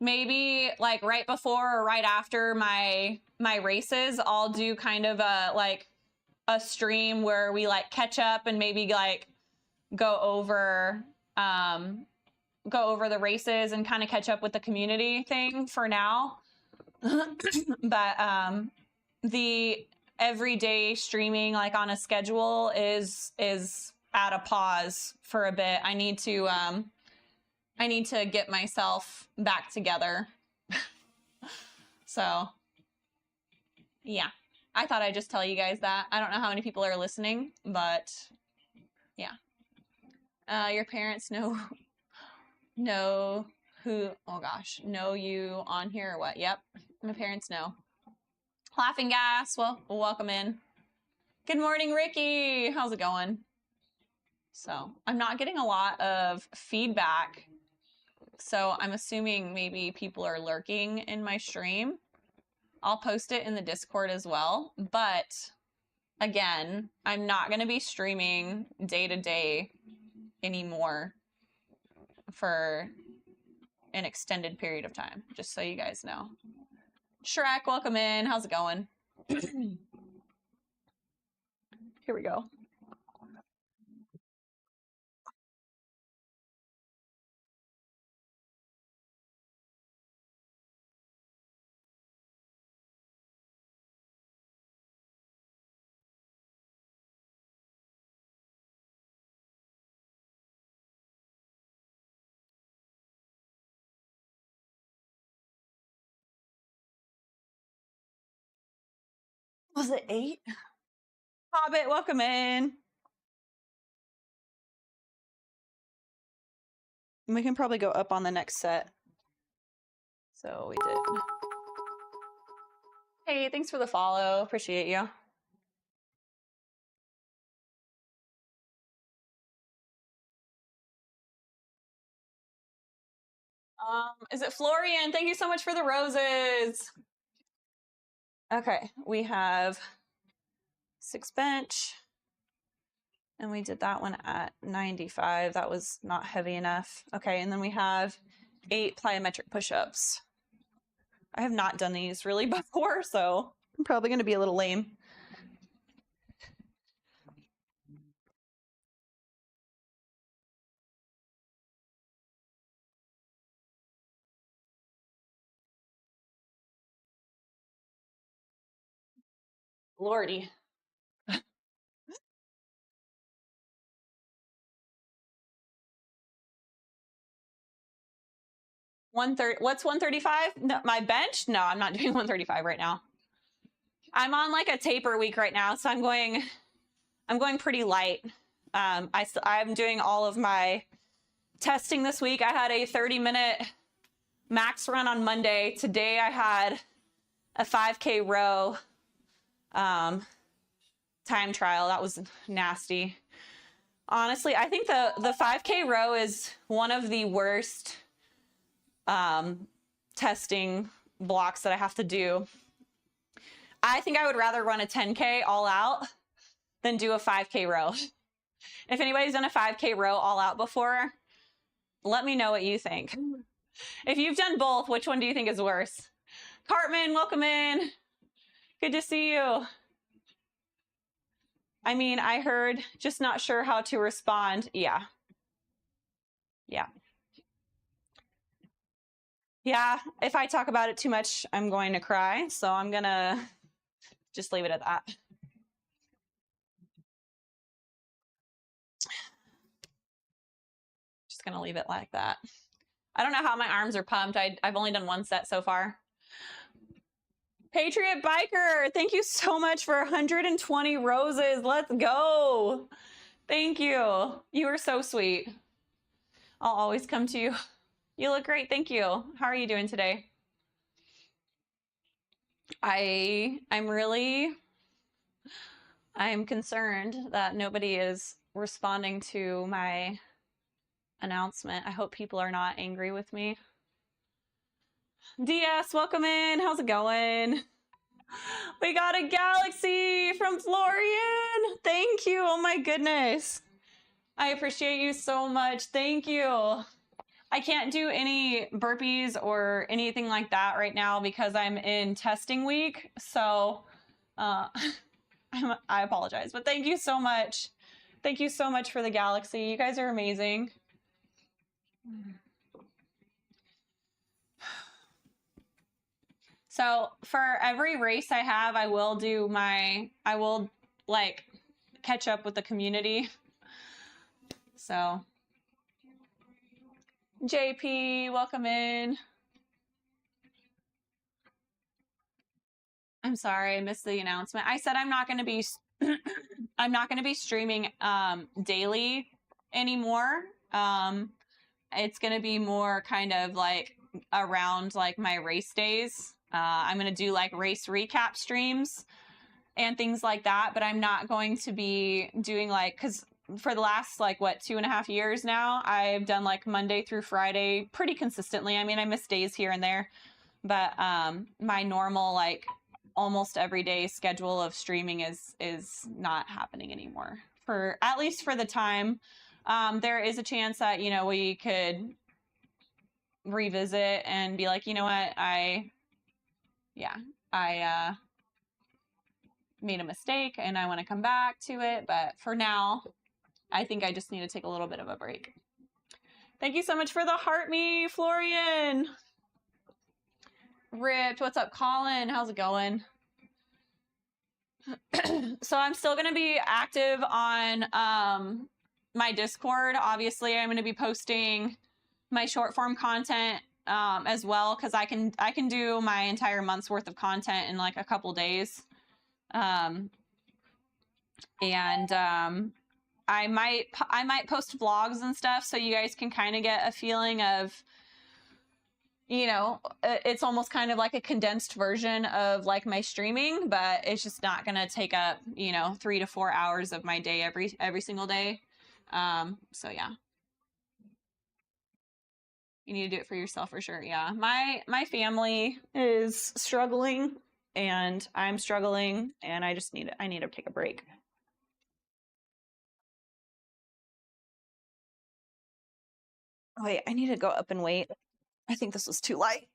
maybe like right before or right after my races, I'll do kind of a stream where we like catch up and maybe like go over the races and kind of catch up with the community thing for now. But the everyday streaming like on a schedule is at a pause for a bit. I need to get myself back together. So yeah, I thought I'd just tell you guys that. I don't know how many people are listening, but yeah. Your parents know who, oh gosh, know you on here or what? Yep, my parents know. Laughing Gas, well, welcome in. Good morning, Ricky. How's it going? So I'm not getting a lot of feedback, so I'm assuming maybe people are lurking in my stream. I'll post it in the Discord as well, but again, I'm not going to be streaming day to day anymore for an extended period of time, just so you guys know. Shrek, welcome in. How's it going? Here we go. Was it 8? Hobbit, welcome in. We can probably go up on the next set. So we did. Hey, thanks for the follow. Appreciate you. Is it Florian? Thank you so much for the roses. Okay, we have 6 bench. And we did that one at 95. That was not heavy enough. Okay, and then we have 8 plyometric push-ups. I have not done these really before, so I'm probably going to be a little lame. Lordy. 130. What's 135? No, my bench? No, I'm not doing 135 right now. I'm on like a taper week right now, so I'm going pretty light. I'm doing all of my testing this week. I had a 30-minute max run on Monday. Today I had a 5K row time trial. That was nasty. Honestly, I think the 5K row is one of the worst testing blocks that I have to do. I think I would rather run a 10K all out than do a 5K row. If anybody's done a 5K row all out before, let me know what you think. If you've done both, which one do you think is worse? Cartman, welcome in. Good to see you. I mean, I heard, just not sure how to respond. Yeah. Yeah. Yeah, if I talk about it too much, I'm going to cry. So I'm going to just leave it at that. Just going to leave it like that. I don't know how my arms are pumped. I've only done one set so far. Patriot Biker, thank you so much for 120 roses. Let's go. Thank you. You are so sweet. I'll always come to you. You look great. Thank you. How are you doing today? I'm concerned that nobody is responding to my announcement. I hope people are not angry with me. DS, welcome in. How's it going? We got a galaxy from Florian. Thank you. Oh my goodness. I appreciate you so much. Thank you. I can't do any burpees or anything like that right now because I'm in testing week. So I apologize, but thank you so much. Thank you so much for the galaxy. You guys are amazing. So for every race I have, I will like catch up with the community. So JP, welcome in. I'm sorry, I missed the announcement. I said I'm not going to be I'm not going to be streaming daily anymore. It's going to be more kind of like around like my race days. I'm going to do like race recap streams and things like that, but I'm not going to be doing like, because for the last like what 2.5 years now, I've done like Monday through Friday pretty consistently. I mean, I miss days here and there, but my normal like almost everyday schedule of streaming is not happening anymore, for at least for the time. There is a chance that, you know, we could revisit and be like, you know what, I made a mistake and I want to come back to it. But for now, I think I just need to take a little bit of a break. Thank you so much for the heart me, Florian. Ripped. What's up, Colin? How's it going? So I'm still going to be active on my Discord. Obviously, I'm going to be posting my short form content as well, because I can do my entire month's worth of content in like a couple days. I might post vlogs and stuff so you guys can kind of get a feeling of, you know, it's almost kind of like a condensed version of like my streaming, but it's just not going to take up, you know, 3 to 4 hours of my day every single day. So yeah. You need to do it for yourself for sure. Yeah. My family is struggling and I'm struggling and I need to take a break. Oh, wait, I need to go up and wait. I think this was too light.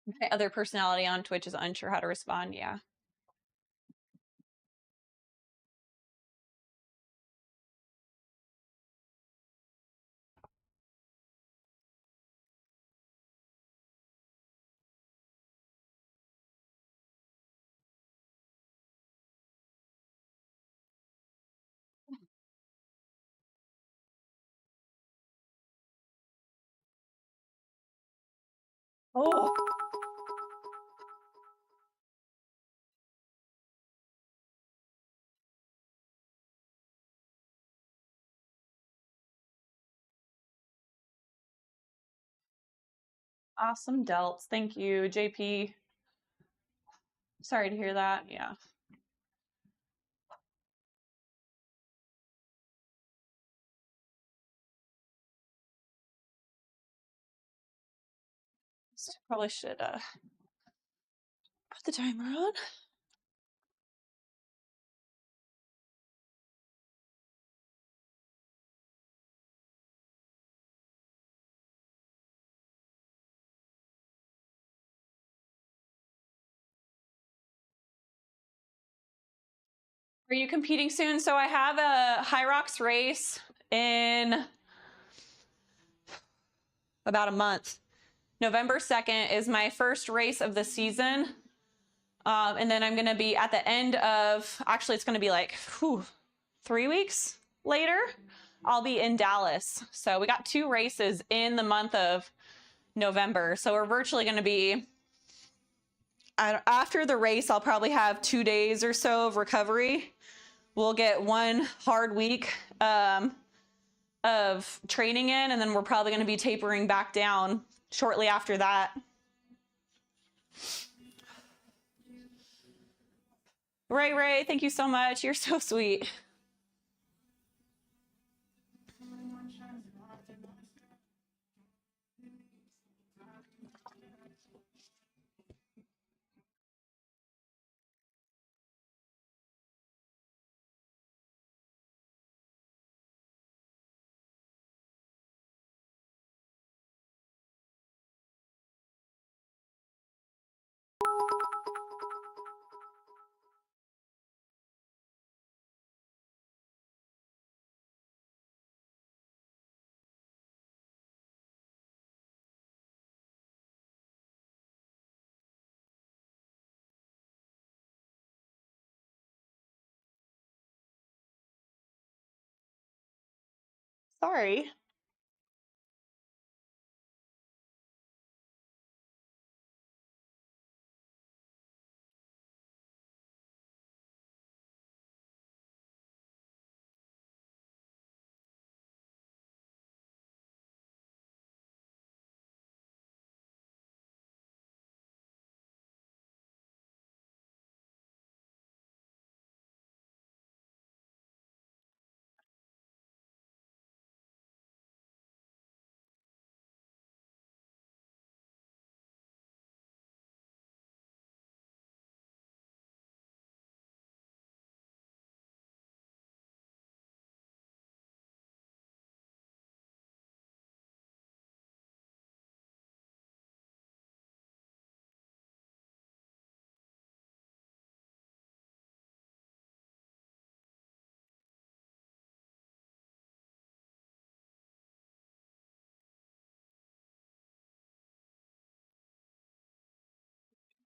My other personality on Twitch is unsure how to respond. Yeah. Oh, awesome delts. Thank you, JP. Sorry to hear that. Yeah. Probably should put the timer on. Are you competing soon? So I have a HYROX race in about a month. November 2nd is my first race of the season. And then I'm going to be at the end of, actually, it's going to be like 3 weeks later. I'll be in Dallas. So we got 2 races in the month of November. So we're virtually going to be, after the race, I'll probably have 2 days or so of recovery. We'll get 1 hard week of training in, and then we're probably going to be tapering back down shortly after that. Ray, thank you so much. You're so sweet. Sorry.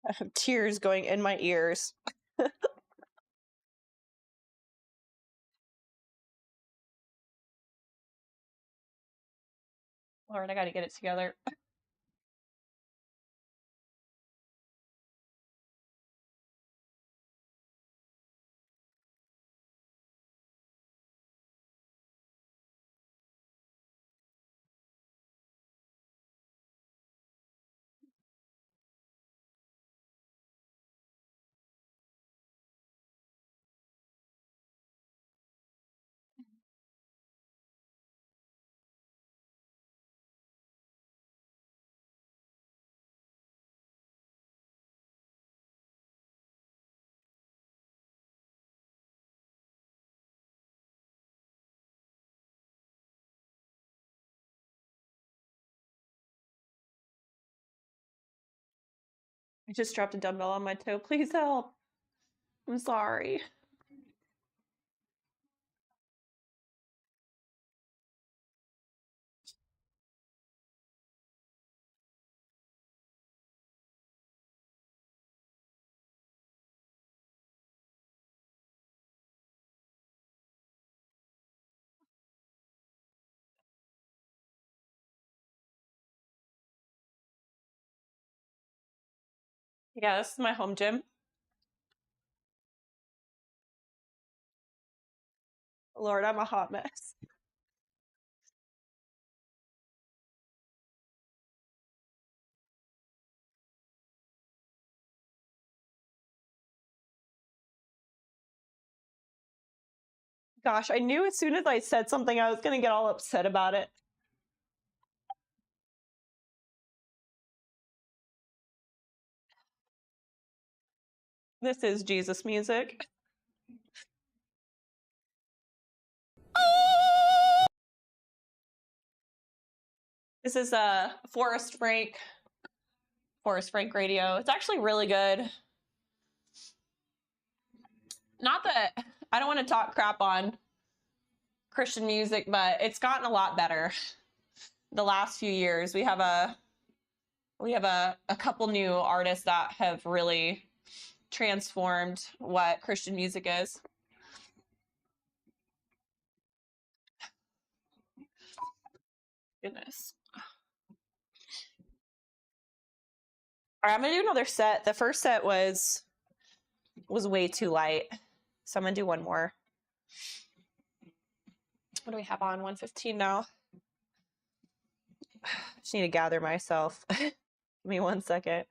I have tears going in my ears. Lord, I got to get it together. I just dropped a dumbbell on my toe. Please help. I'm sorry. Yeah, this is my home gym. Lord, I'm a hot mess. Gosh, I knew as soon as I said something, I was going to get all upset about it. This is Jesus music. This is Forrest Frank radio. It's actually really good. Not that I don't want to talk crap on Christian music, but it's gotten a lot better the last few years. We have a couple new artists that have really transformed what Christian music is. Goodness. All right, I'm gonna do another set. The first set was way too light, so I'm gonna do one more. What do we have on? 115 now. Just need to gather myself. Give me 1 second.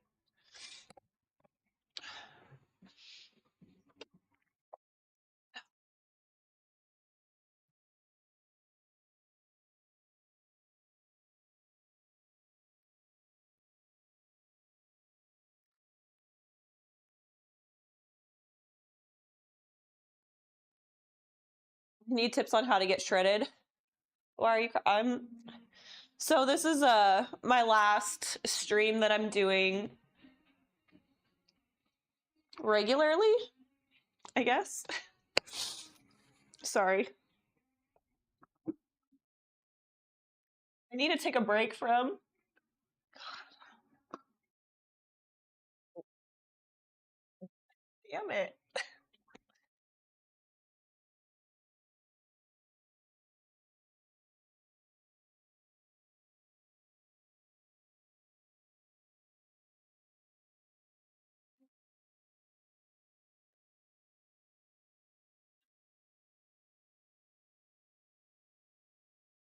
Need tips on how to get shredded? Why are you? So this is my last stream that I'm doing regularly, I guess. Sorry. I need to take a break from. Damn it.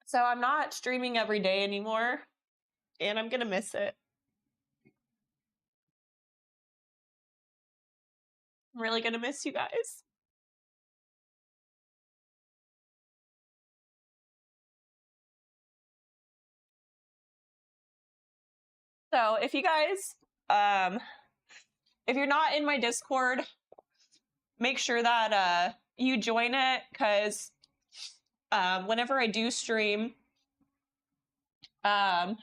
So I'm not streaming every day anymore, and I'm gonna miss it. I'm really gonna miss you guys. So if you guys, if you're not in my Discord, make sure that you join it, because whenever I do stream, to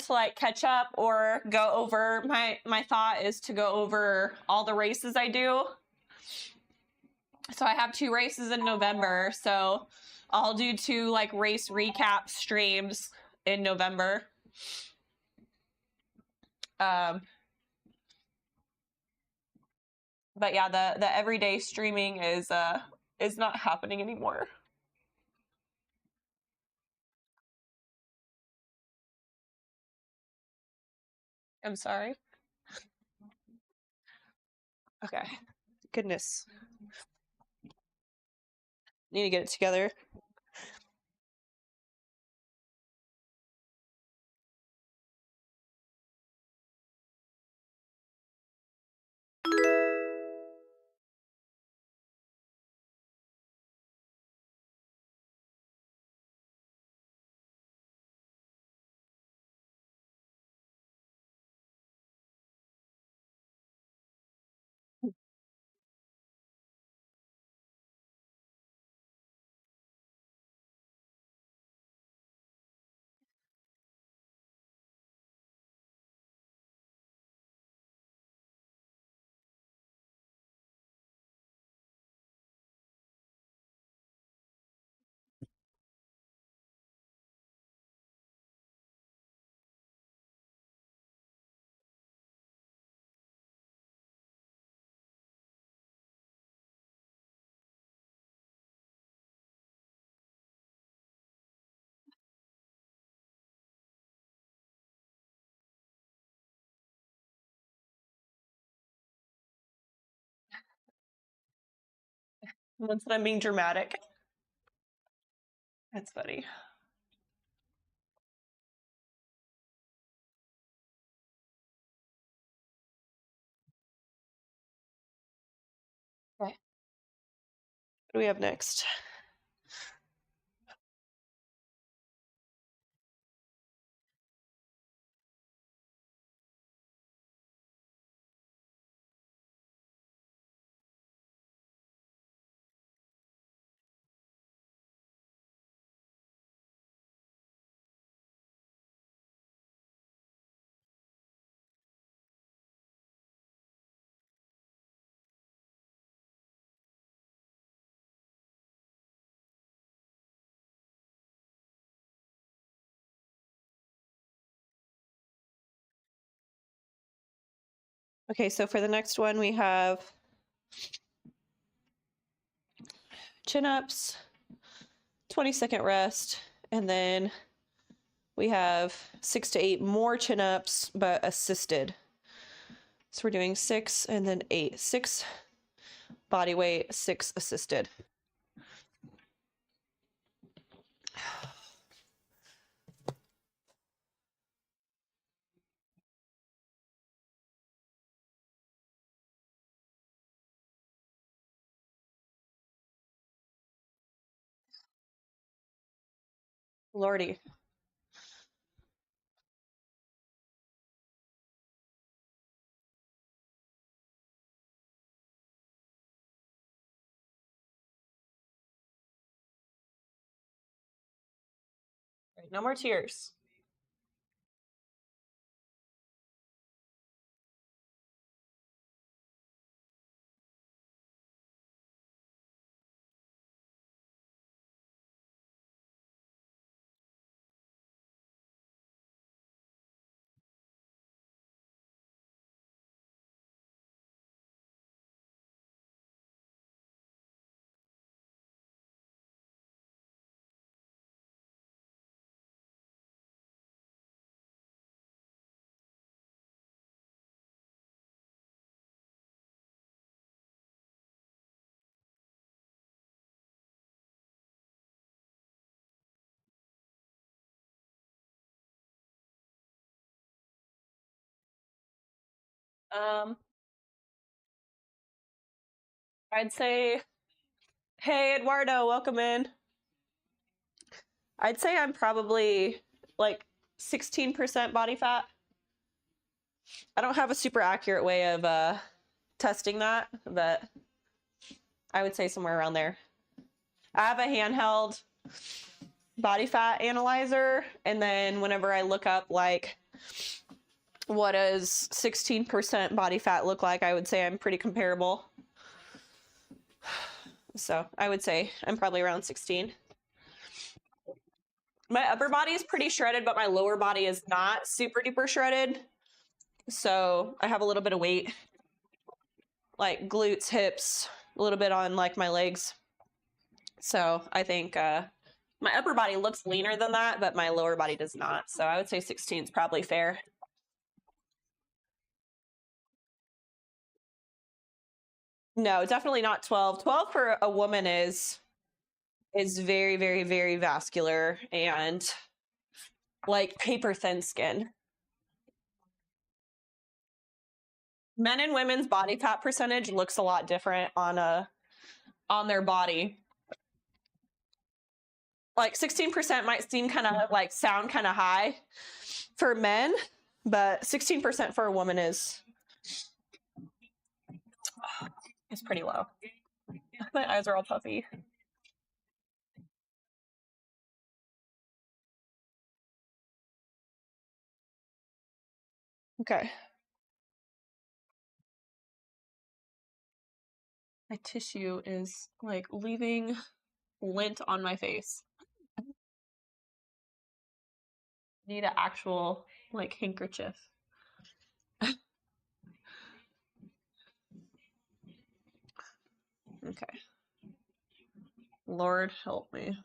like catch up or go over, my thought is to go over all the races I do. So I have 2 races in November, so I'll do 2 like race recap streams in November. But yeah, the everyday streaming is not happening anymore. I'm sorry. Okay. Goodness. Need to get it together. Once I'm being dramatic. That's funny. Okay. What do we have next? Okay, so for the next one, we have chin-ups, 20-second rest, and then we have 6 to 8 more chin-ups, but assisted. So we're doing 6 and then 8. 6 body weight, 6 assisted. Lordy. Right, no more tears. I'd say, hey, Eduardo, welcome in. I'd say I'm probably like 16% body fat. I don't have a super accurate way of testing that, but I would say somewhere around there. I have a handheld body fat analyzer, and then whenever I look up like what does 16% body fat look like, I would say I'm pretty comparable. So I would say I'm probably around 16. My upper body is pretty shredded, but my lower body is not super duper shredded. So I have a little bit of weight, like glutes, hips, a little bit on like my legs. So I think my upper body looks leaner than that, but my lower body does not. So I would say 16 is probably fair. No, definitely not 12. 12 for a woman is very, very, very vascular and like paper thin skin. Men and women's body fat percentage looks a lot different on their body. Like 16% might seem kind of like sound kind of high for men, but 16% for a woman is pretty low. My eyes are all puffy. Okay. My tissue is like leaving lint on my face. Need an actual like handkerchief. Okay. Lord help me.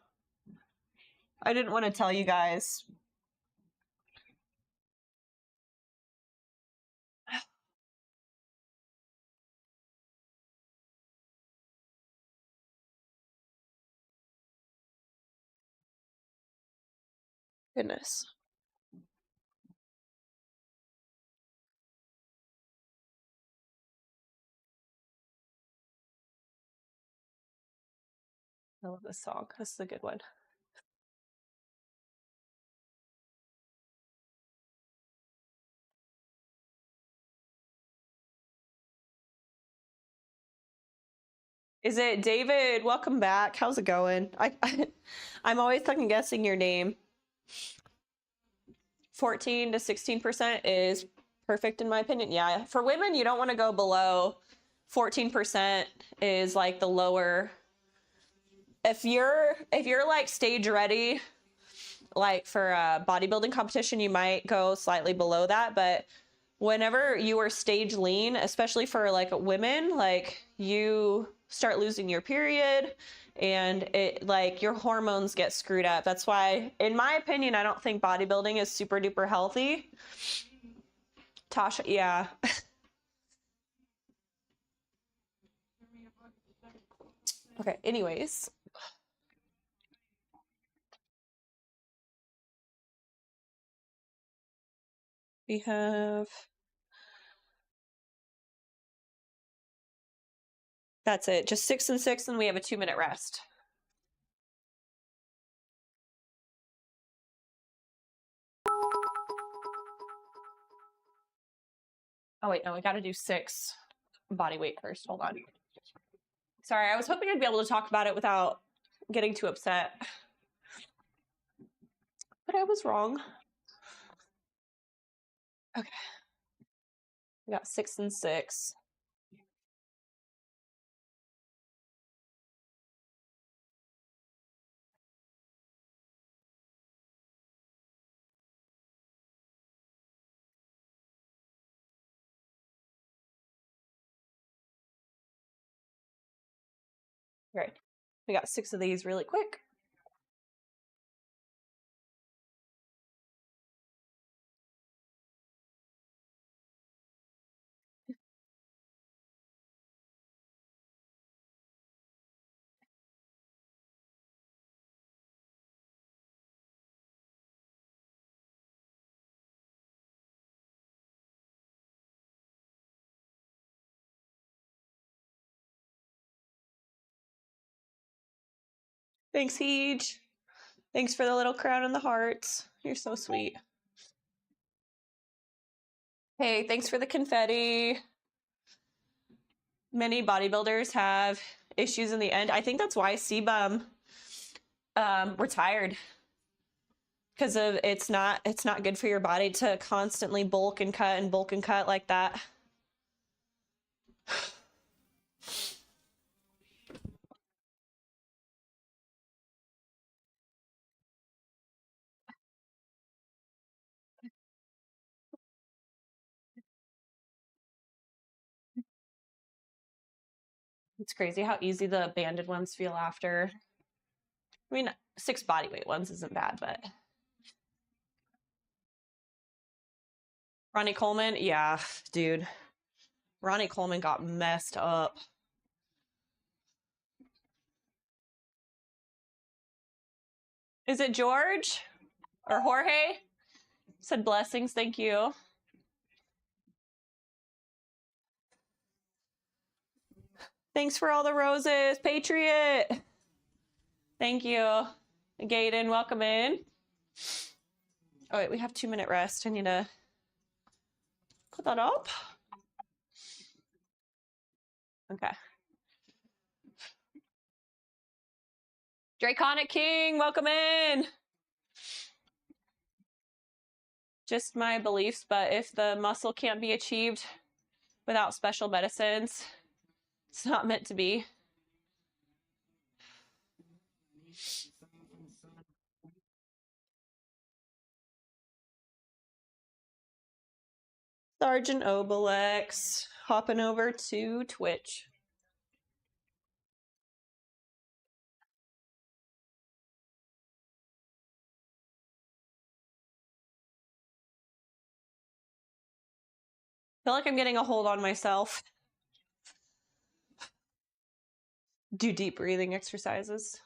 I didn't want to tell you guys. Goodness. I love this song. This is a good one. Is it David? Welcome back. How's it going? I'm always second guessing your name. 14 to 16% is perfect in my opinion. Yeah, for women, you don't want to go below 14% is like the lower. If you're like stage ready, like for a bodybuilding competition, you might go slightly below that. But whenever you are stage lean, especially for like women, like you start losing your period and it like your hormones get screwed up. That's why, in my opinion, I don't think bodybuilding is super duper healthy. Tasha, yeah. Okay, anyways. We have, that's it, just 6 and 6, and we have a 2-minute rest. Oh wait, no, we got to do 6 body weight first. Hold on. Sorry, I was hoping I'd be able to talk about it without getting too upset. But I was wrong. Okay. We got 6 and 6. Great. We got 6 of these really quick. Thanks, Heej. Thanks for the little crown and the hearts. You're so sweet. Hey, thanks for the confetti. Many bodybuilders have issues in the end. I think that's why Sebum retired, because of it's not good for your body to constantly bulk and cut like that. It's crazy how easy the banded ones feel after. I mean, 6 bodyweight ones isn't bad, but Ronnie Coleman, yeah, dude. Ronnie Coleman got messed up. Is it George or Jorge? Said blessings, thank you. Thanks for all the roses, Patriot. Thank you. Gaiden, welcome in. Oh wait, we have 2-minute rest. I need to put that up. Okay. Draconic King, welcome in. Just my beliefs, but if the muscle can't be achieved without special medicines, it's not meant to be. Sergeant Obelix, hopping over to Twitch. I feel like I'm getting a hold on myself. Do deep breathing exercises.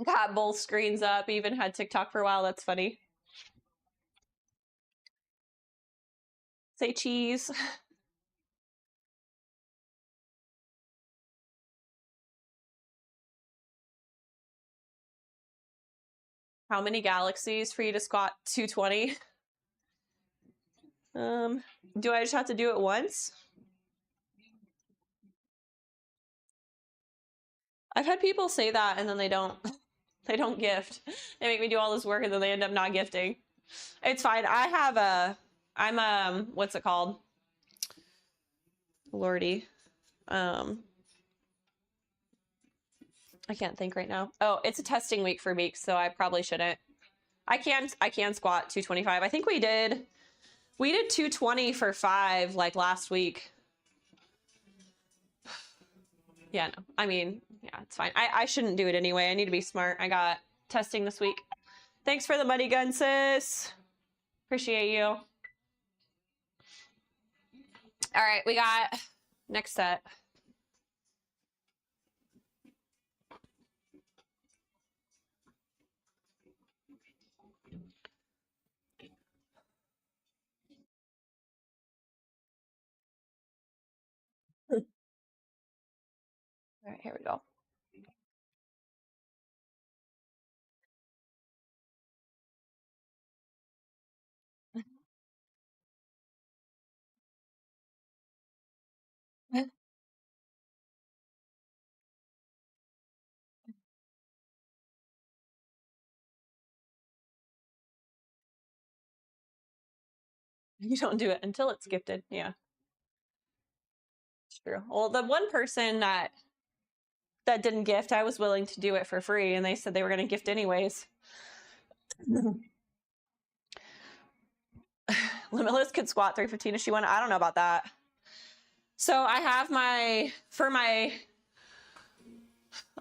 Got both screens up, even had TikTok for a while. That's funny. Say cheese. How many galaxies for you to squat 220? Do I just have to do it once? I've had people say that and then they don't they don't gift. They make me do all this work and then they end up not gifting. It's fine. I'm what's it called? Lordy. I can't think right now. Oh, it's a testing week for me, so I probably shouldn't. I can squat 225. I think we did 220 for 5 like last week. Yeah, no. I mean, yeah, it's fine. I shouldn't do it anyway. I need to be smart. I got testing this week. Thanks for the money gun, sis. Appreciate you. All right, we got next set. All right, here we go. You don't do it until it's gifted. Yeah, it's true. Well, the one person that didn't gift, I was willing to do it for free, and they said they were going to gift anyways. Limitless could squat 315 if she wanted. I don't know about that. So I have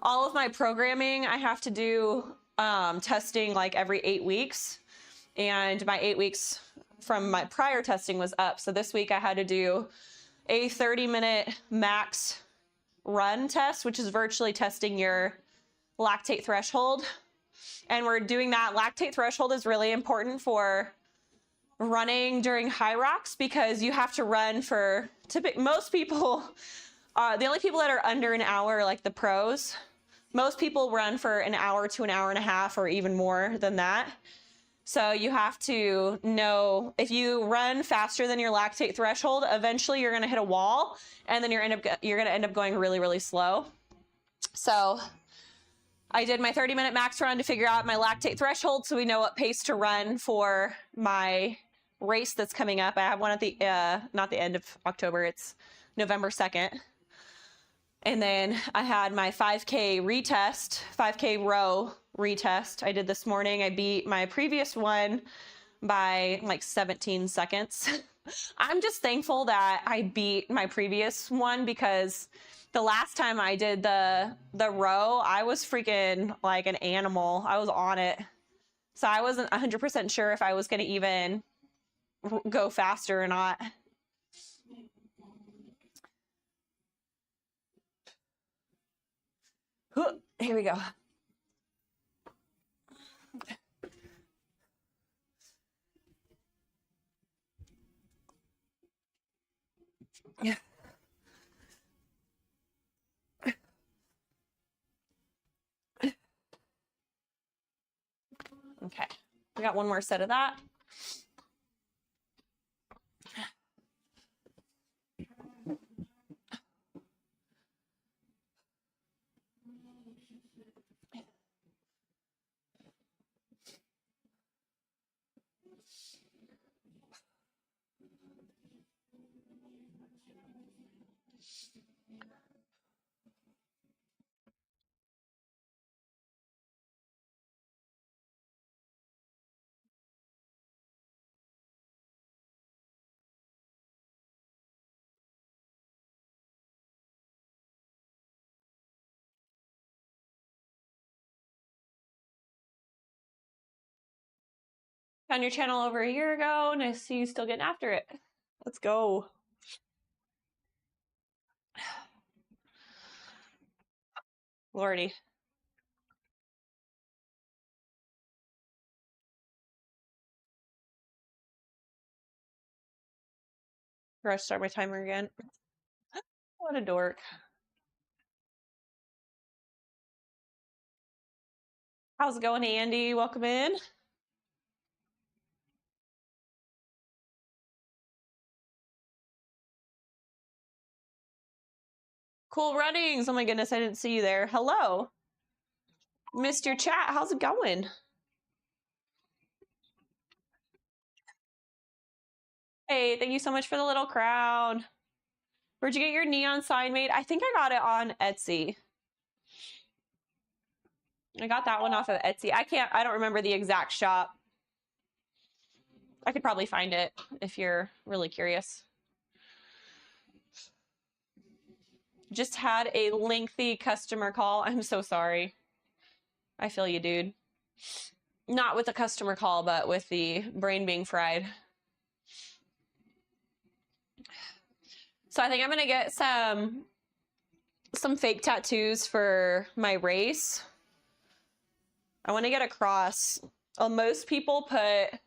all of my programming, I have to do testing like every 8 weeks. And my 8 weeks from my prior testing was up. So this week I had to do a 30-minute max run test, which is virtually testing your lactate threshold. And we're doing that. Lactate threshold is really important for running during HYROX because you have to run for most people. The only people that are under an hour are like the pros. Most people run for an hour to an hour and a half or even more than that. So you have to know if you run faster than your lactate threshold, eventually you're going to hit a wall and then you're going to end up going really, really slow. So I did my 30-minute max run to figure out my lactate threshold so we know what pace to run for my race that's coming up. I have one at the not the end of October, it's November 2nd. And then I had my 5K retest, 5K row retest I did this morning. I beat my previous one by like 17 seconds. I'm just thankful that I beat my previous one because the last time I did the row, I was freaking like an animal. I was on it. So I wasn't 100% sure if I was going to even go faster or not. Here we go. Yeah. Okay, we got one more set of that. Found your channel over a year ago and I see you still getting after it. Let's go. Lordy. Forgot to start my timer again. What a dork. How's it going, Andy? Welcome in. Cool runnings. Oh my goodness, I didn't see you there. Hello. Missed your chat. How's it going? Hey, thank you so much for the little crown. Where'd you get your neon sign made? I think I got it on Etsy. I got that one off of Etsy. I don't remember the exact shop. I could probably find it if you're really curious. Just had a lengthy customer call. I'm so sorry. I feel you, dude. Not with the customer call, but with the brain being fried. So I think I'm gonna get some fake tattoos for my race. I want to get a cross. Well, most people put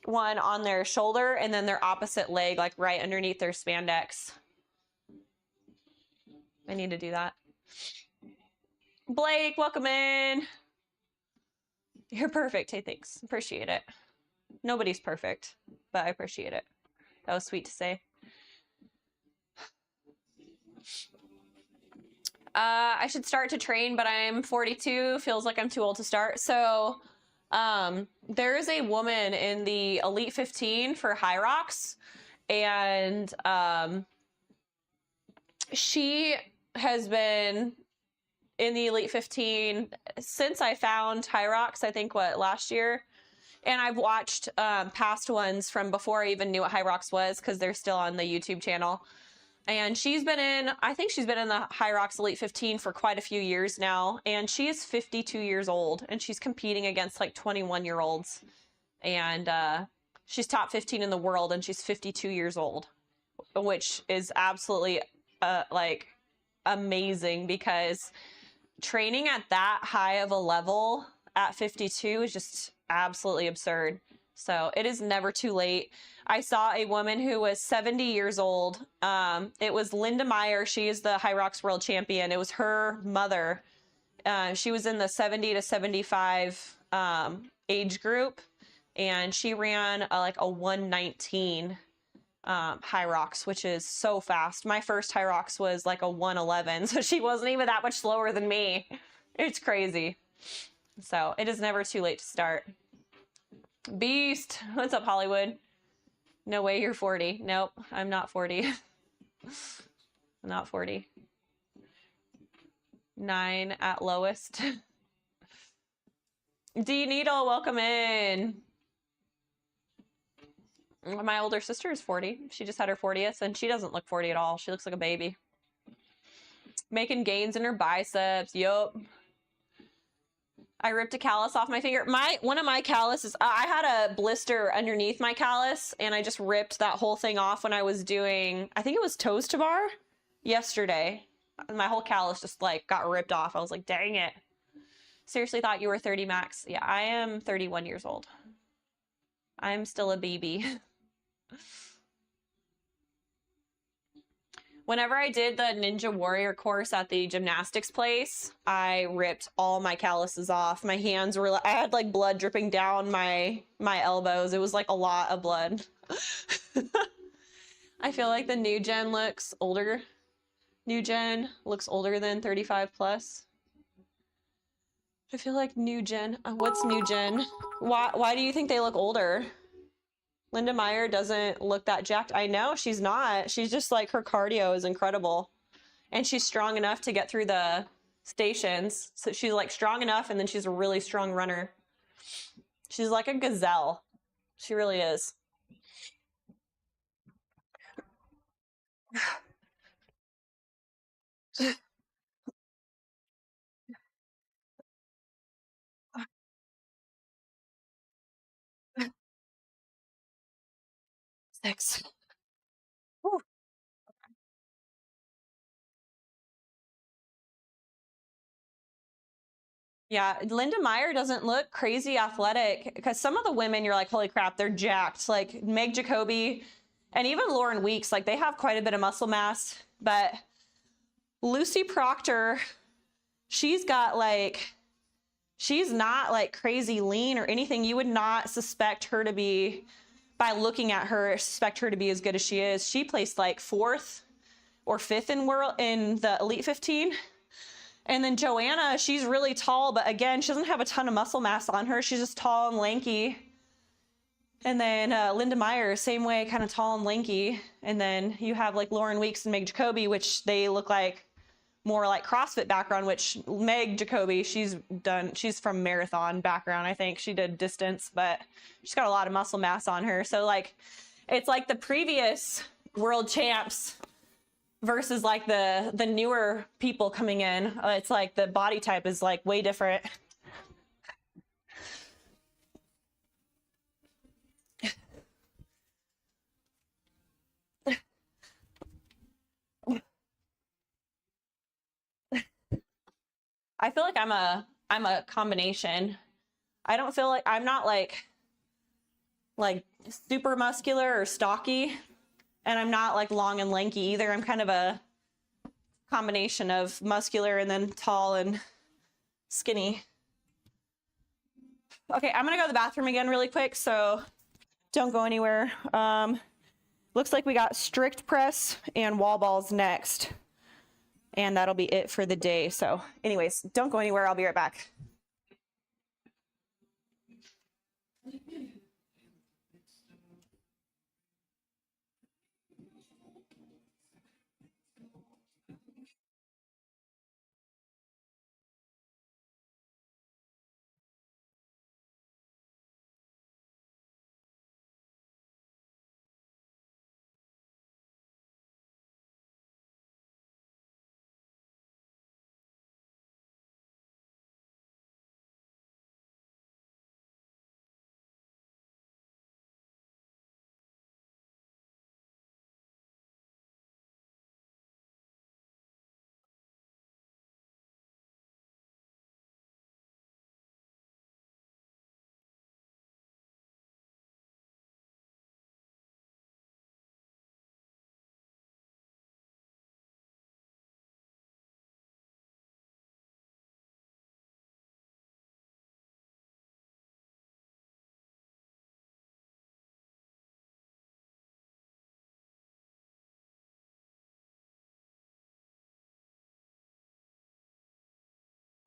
one on their shoulder and then their opposite leg, like right underneath their spandex. I need to do that. Blake, welcome in. You're perfect. Hey, thanks. Appreciate it. Nobody's perfect, but I appreciate it. That was sweet to say. I should start to train, but I'm 42. Feels like I'm too old to start. So there is a woman in the Elite 15 for HYROX, and she has been in the Elite 15 since I found HYROX, I think, last year? And I've watched past ones from before I even knew what HYROX was, because they're still on the YouTube channel. And I think she's been in the HYROX Elite 15 for quite a few years now. And she is 52 years old, and she's competing against like 21-year-olds. And she's top 15 in the world, and she's 52 years old, which is absolutely like amazing, because training at that high of a level at 52 is just absolutely absurd. So it is never too late. I saw a woman who was 70 years old. It was Linda Meyer. She is the HYROX world champion. It was her mother. She was in the 70 to 75 age group, and she ran like a 119 HYROX, which is so fast. My first HYROX was like a 111, so she wasn't even that much slower than me. It's crazy. So it is never too late to start. Beast, what's up, Hollywood? No way you're 40. Nope, I'm not 40. I'm not 40. 9 at lowest. D Needle, welcome in. My older sister is 40. She just had her 40th, and she doesn't look 40 at all. She looks like a baby. Making gains in her biceps. Yup. I ripped a callus off my finger. One of my calluses, I had a blister underneath my callus, and I just ripped that whole thing off when I was doing, I think it was toes to bar yesterday. My whole callus just like got ripped off. I was like, dang it. Seriously thought you were 30 max. Yeah, I am 31 years old. I'm still a baby. Whenever I did the Ninja Warrior course at the gymnastics place, I ripped all my calluses off. My hands were, I had like blood dripping down my elbows. It was like a lot of blood. I feel like the new gen looks older. New gen looks older than 35 plus. I feel like new gen, what's new gen? Why do you think they look older? Linda Meyer doesn't look that jacked. I know, she's not. She's just like, her cardio is incredible. And she's strong enough to get through the stations. So she's like strong enough, and then she's a really strong runner. She's like a gazelle. She really is. Six. Whew. Yeah, Linda Meyer doesn't look crazy athletic, because some of the women, you're like, holy crap, they're jacked. Like Meg Jacoby And even Lauren Weeks, like they have quite a bit of muscle mass, but Lucy Proctor, she's got like, she's not like crazy lean or anything. You would not suspect her to be, by looking at her, suspect her to be as good as she is. She placed like 4th or 5th in the Elite 15. And then Joanna, she's really tall, but again, she doesn't have a ton of muscle mass on her. She's just tall and lanky. And then Linda Meyer, same way, kind of tall and lanky. And then you have like Lauren Weeks and Meg Jacoby, which they look like more like CrossFit background, which Meg Jacoby, she's from marathon background. I think she did distance, but she's got a lot of muscle mass on her. So like, it's like the previous world champs versus like the newer people coming in. It's like the body type is like way different. I feel like I'm a combination. I don't feel like I'm not like super muscular or stocky, and I'm not like long and lanky either. I'm kind of a combination of muscular and then tall and skinny. Okay, I'm gonna go to the bathroom again really quick, so don't go anywhere. Looks like we got strict press and wall balls next. And that'll be it for the day. So anyways, don't go anywhere. I'll be right back.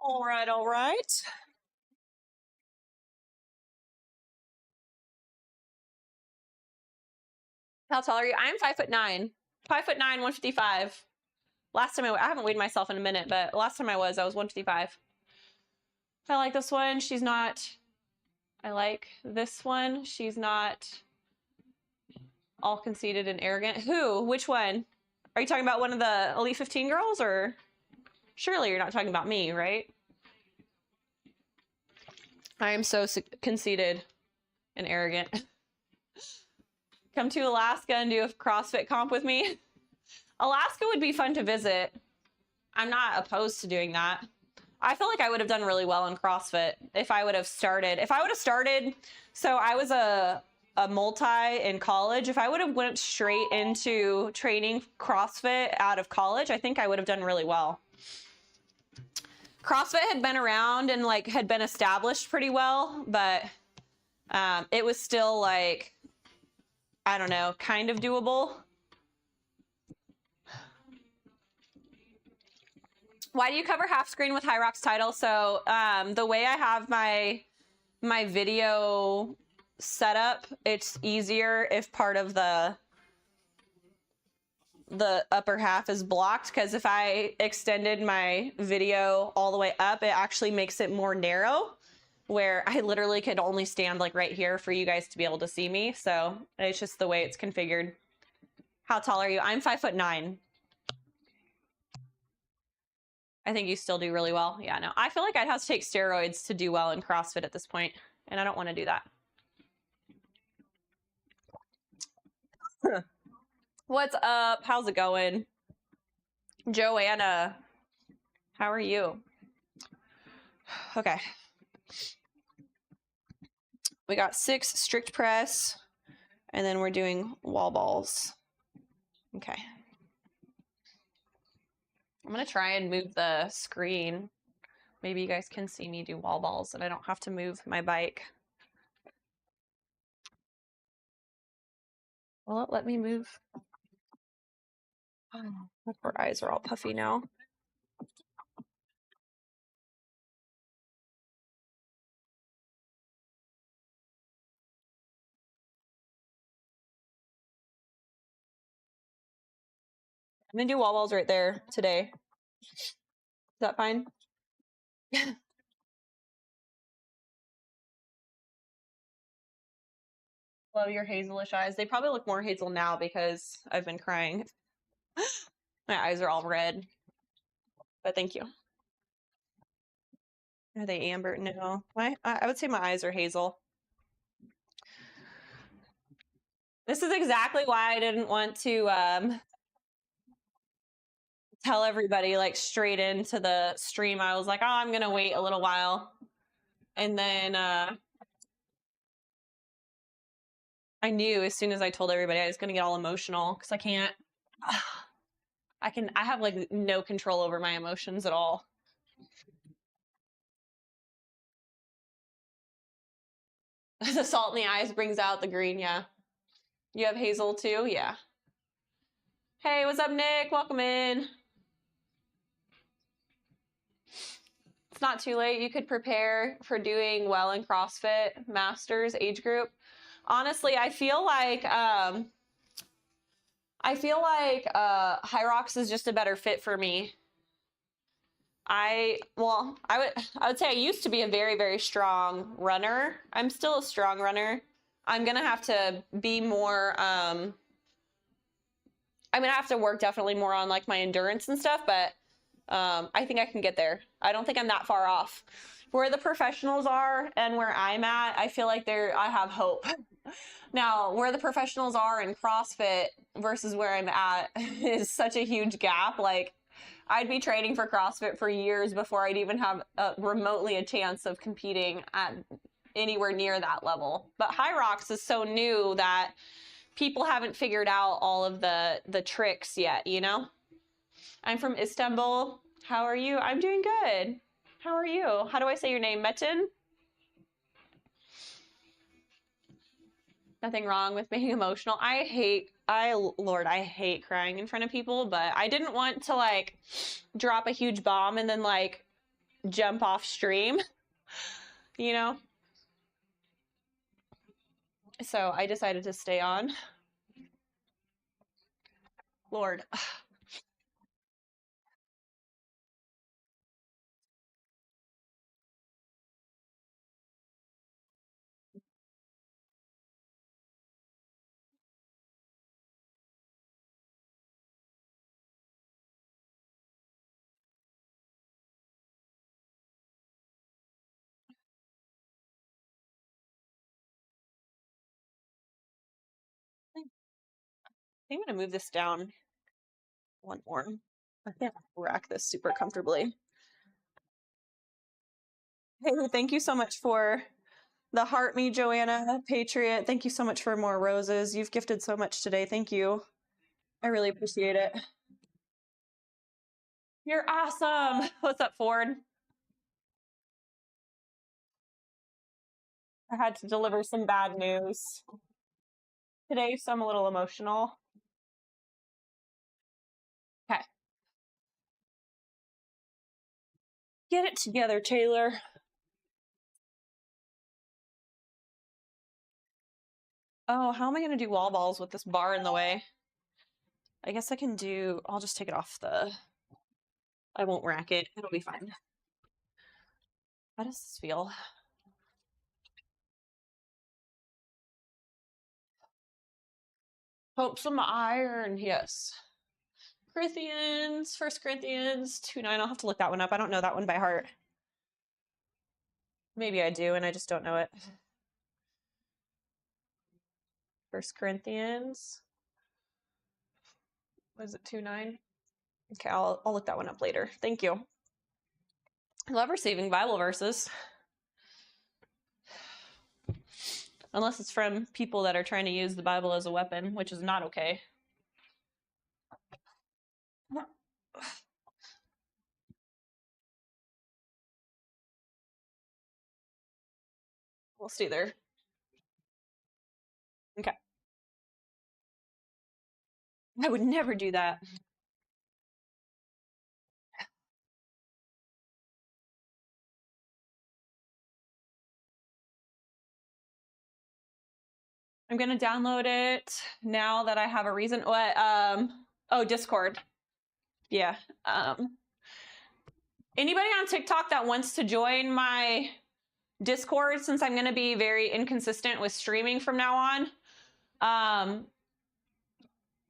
All right, all right. How tall are you? I'm 5'9". 5'9", 155. Last time I haven't weighed myself in a minute, but last time I was 155. I like this one. She's not, I like this one. She's not all conceited and arrogant. Who? Which one? Are you talking about one of the Elite 15 girls, or surely you're not talking about me, right? I am so conceited and arrogant. Come to Alaska and do a CrossFit comp with me. Alaska would be fun to visit. I'm not opposed to doing that. I feel like I would have done really well in CrossFit if I would have started. So I was a multi in college. If I would have went straight into training CrossFit out of college, I think I would have done really well. CrossFit had been around and like had been established pretty well, but it was still like, I don't know, kind of doable. Why do you cover half screen with HYROX title? So the way I have my video setup, it's easier if part of the upper half is blocked, because if I extended my video all the way up, it actually makes it more narrow, where I literally could only stand like right here for you guys to be able to see me. So it's just the way it's configured. How tall are you? I'm 5'9". I think you still do really well. Yeah, no, I feel like I'd have to take steroids to do well in CrossFit at this point, and I don't want to do that. What's up? How's it going? Joanna, how are you? Okay. We got 6 strict press And then we're doing wall balls. Okay. I'm gonna try and move the screen. Maybe you guys can see me do wall balls and I don't have to move my bike. Will it let me move? Oh, my poor eyes are all puffy now. I'm gonna do wall balls right there today. Is that fine? Love your hazelish eyes. They probably look more hazel now because I've been crying. My eyes are all red. But thank you. Are they amber? No. I would say my eyes are hazel. This is exactly why I didn't want to tell everybody like straight into the stream. I was like, oh, I'm gonna wait a little while. And then I knew as soon as I told everybody I was gonna get all emotional because I can't. I have like no control over my emotions at all. The salt in the eyes brings out the green, yeah. You have hazel too? Yeah. Hey, what's up, Nick? Welcome in. It's not too late. You could prepare for doing well in CrossFit Masters age group. Honestly, I feel like HYROX is just a better fit for me. I would say I used to be a very, very strong runner. I'm still a strong runner. I'm gonna have to be more I'm gonna have to work definitely more on like my endurance and stuff, but I think I can get there. I don't think I'm that far off. Where the professionals are and where I'm at, I feel like I have hope. Now, where the professionals are in CrossFit versus where I'm at is such a huge gap. Like, I'd be training for CrossFit for years before I'd even have remotely a chance of competing at anywhere near that level. But HYROX is so new that people haven't figured out all of the tricks yet, you know? I'm from Istanbul. How are you? I'm doing good. How are you? How do I say your name? Metin? Nothing wrong with being emotional. Lord, I hate crying in front of people, but I didn't want to like drop a huge bomb and then like jump off stream, you know? So I decided to stay on. Lord. I think I'm gonna move this down one more. I can't rack this super comfortably. Hey, thank you so much for the heart me, Joanna, Patriot. Thank you so much for more roses. You've gifted so much today. Thank you. I really appreciate it. You're awesome. What's up, Ford? I had to deliver some bad news today, so I'm a little emotional. Okay. Get it together, Taylor. Oh, how am I going to do wall balls with this bar in the way? I guess I'll just take it off I won't rack it. It'll be fine. How does this feel? Hope some iron, yes. Corinthians, 1 Corinthians 2:9. I'll have to look that one up. I don't know that one by heart. Maybe I do, and I just don't know it. 1 Corinthians. Was it 2:9? Okay, I'll look that one up later. Thank you. I love receiving Bible verses. unless it's from people that are trying to use the Bible as a weapon, which is not okay. We'll stay there. Okay. I would never do that. I'm gonna download it now that I have a reason. What? Oh, Discord. Yeah. Anybody on TikTok that wants to join my Discord, since I'm gonna be very inconsistent with streaming from now on,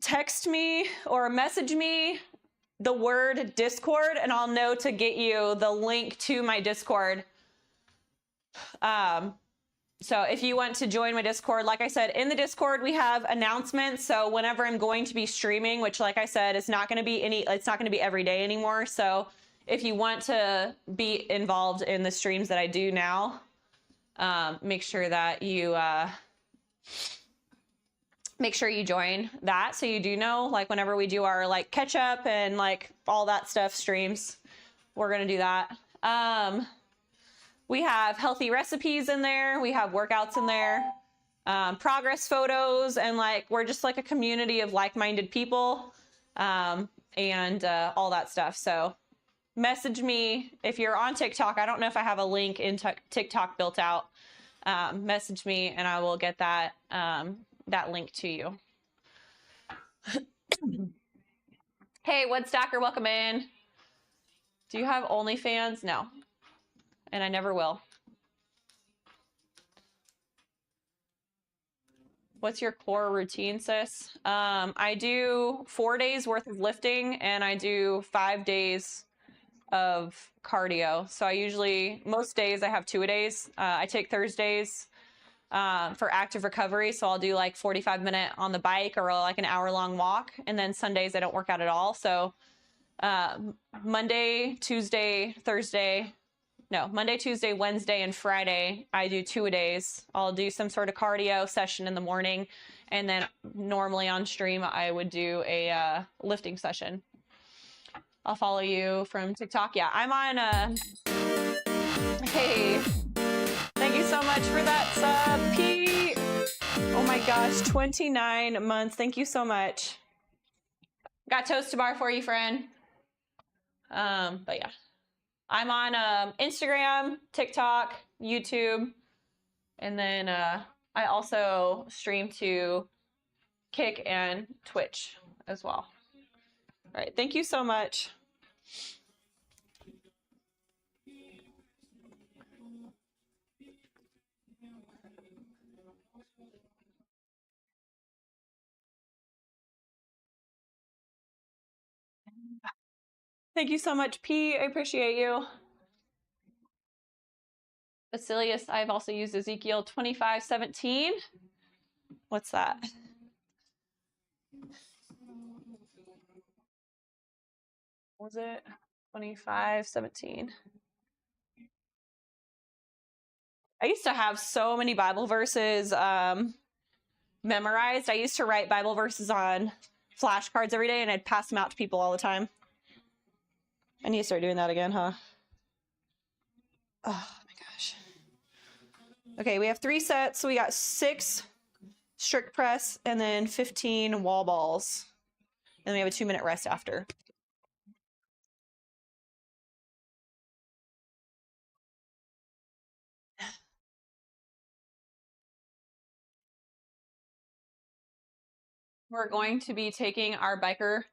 text me or message me the word Discord, and I'll know to get you the link to my Discord. So if you want to join my Discord, like I said, in the Discord, we have announcements. So whenever I'm going to be streaming, which like I said, it's not going to be every day anymore. So if you want to be involved in the streams that I do now, make sure that you, make sure you join that. So you do know, like whenever we do our like catch up and like all that stuff streams, we're going to do that. We have healthy recipes in there. We have workouts in there, progress photos, and like we're just like a community of like-minded people, and all that stuff. So message me if you're on TikTok. I don't know if I have a link in TikTok built out. Message me and I will get that that link to you. Hey, Woodstacker, welcome in. Do you have OnlyFans? No. And I never will. What's your core routine, sis? I do 4 days worth of lifting and I do 5 days of cardio. So I usually, most days I have 2-a-days. I take Thursdays for active recovery. So I'll do like 45-minute on the bike or like an hour-long walk. And then Sundays I don't work out at all. So Monday, Tuesday, Wednesday, and Friday, I do 2-a-days. I'll do some sort of cardio session in the morning. And then normally on stream, I would do a lifting session. I'll follow you from TikTok. Yeah, I'm on hey, thank you so much for that sub, Pete. Oh my gosh, 29 months. Thank you so much. Got toast bar for you, friend. But yeah. I'm on Instagram, TikTok, YouTube, and then I also stream to Kick and Twitch as well. All right, thank you so much. Thank you so much, P. I appreciate you. Basilius, I've also used Ezekiel 25:17. What's that? Was it 25:17? I used to have so many Bible verses memorized. I used to write Bible verses on flashcards every day and I'd pass them out to people all the time. I need to start doing that again, huh? Oh my gosh. Okay, we have 3 sets. So we got 6 strict press and then 15 wall balls. And we have a 2-minute rest after. We're going to be taking our biker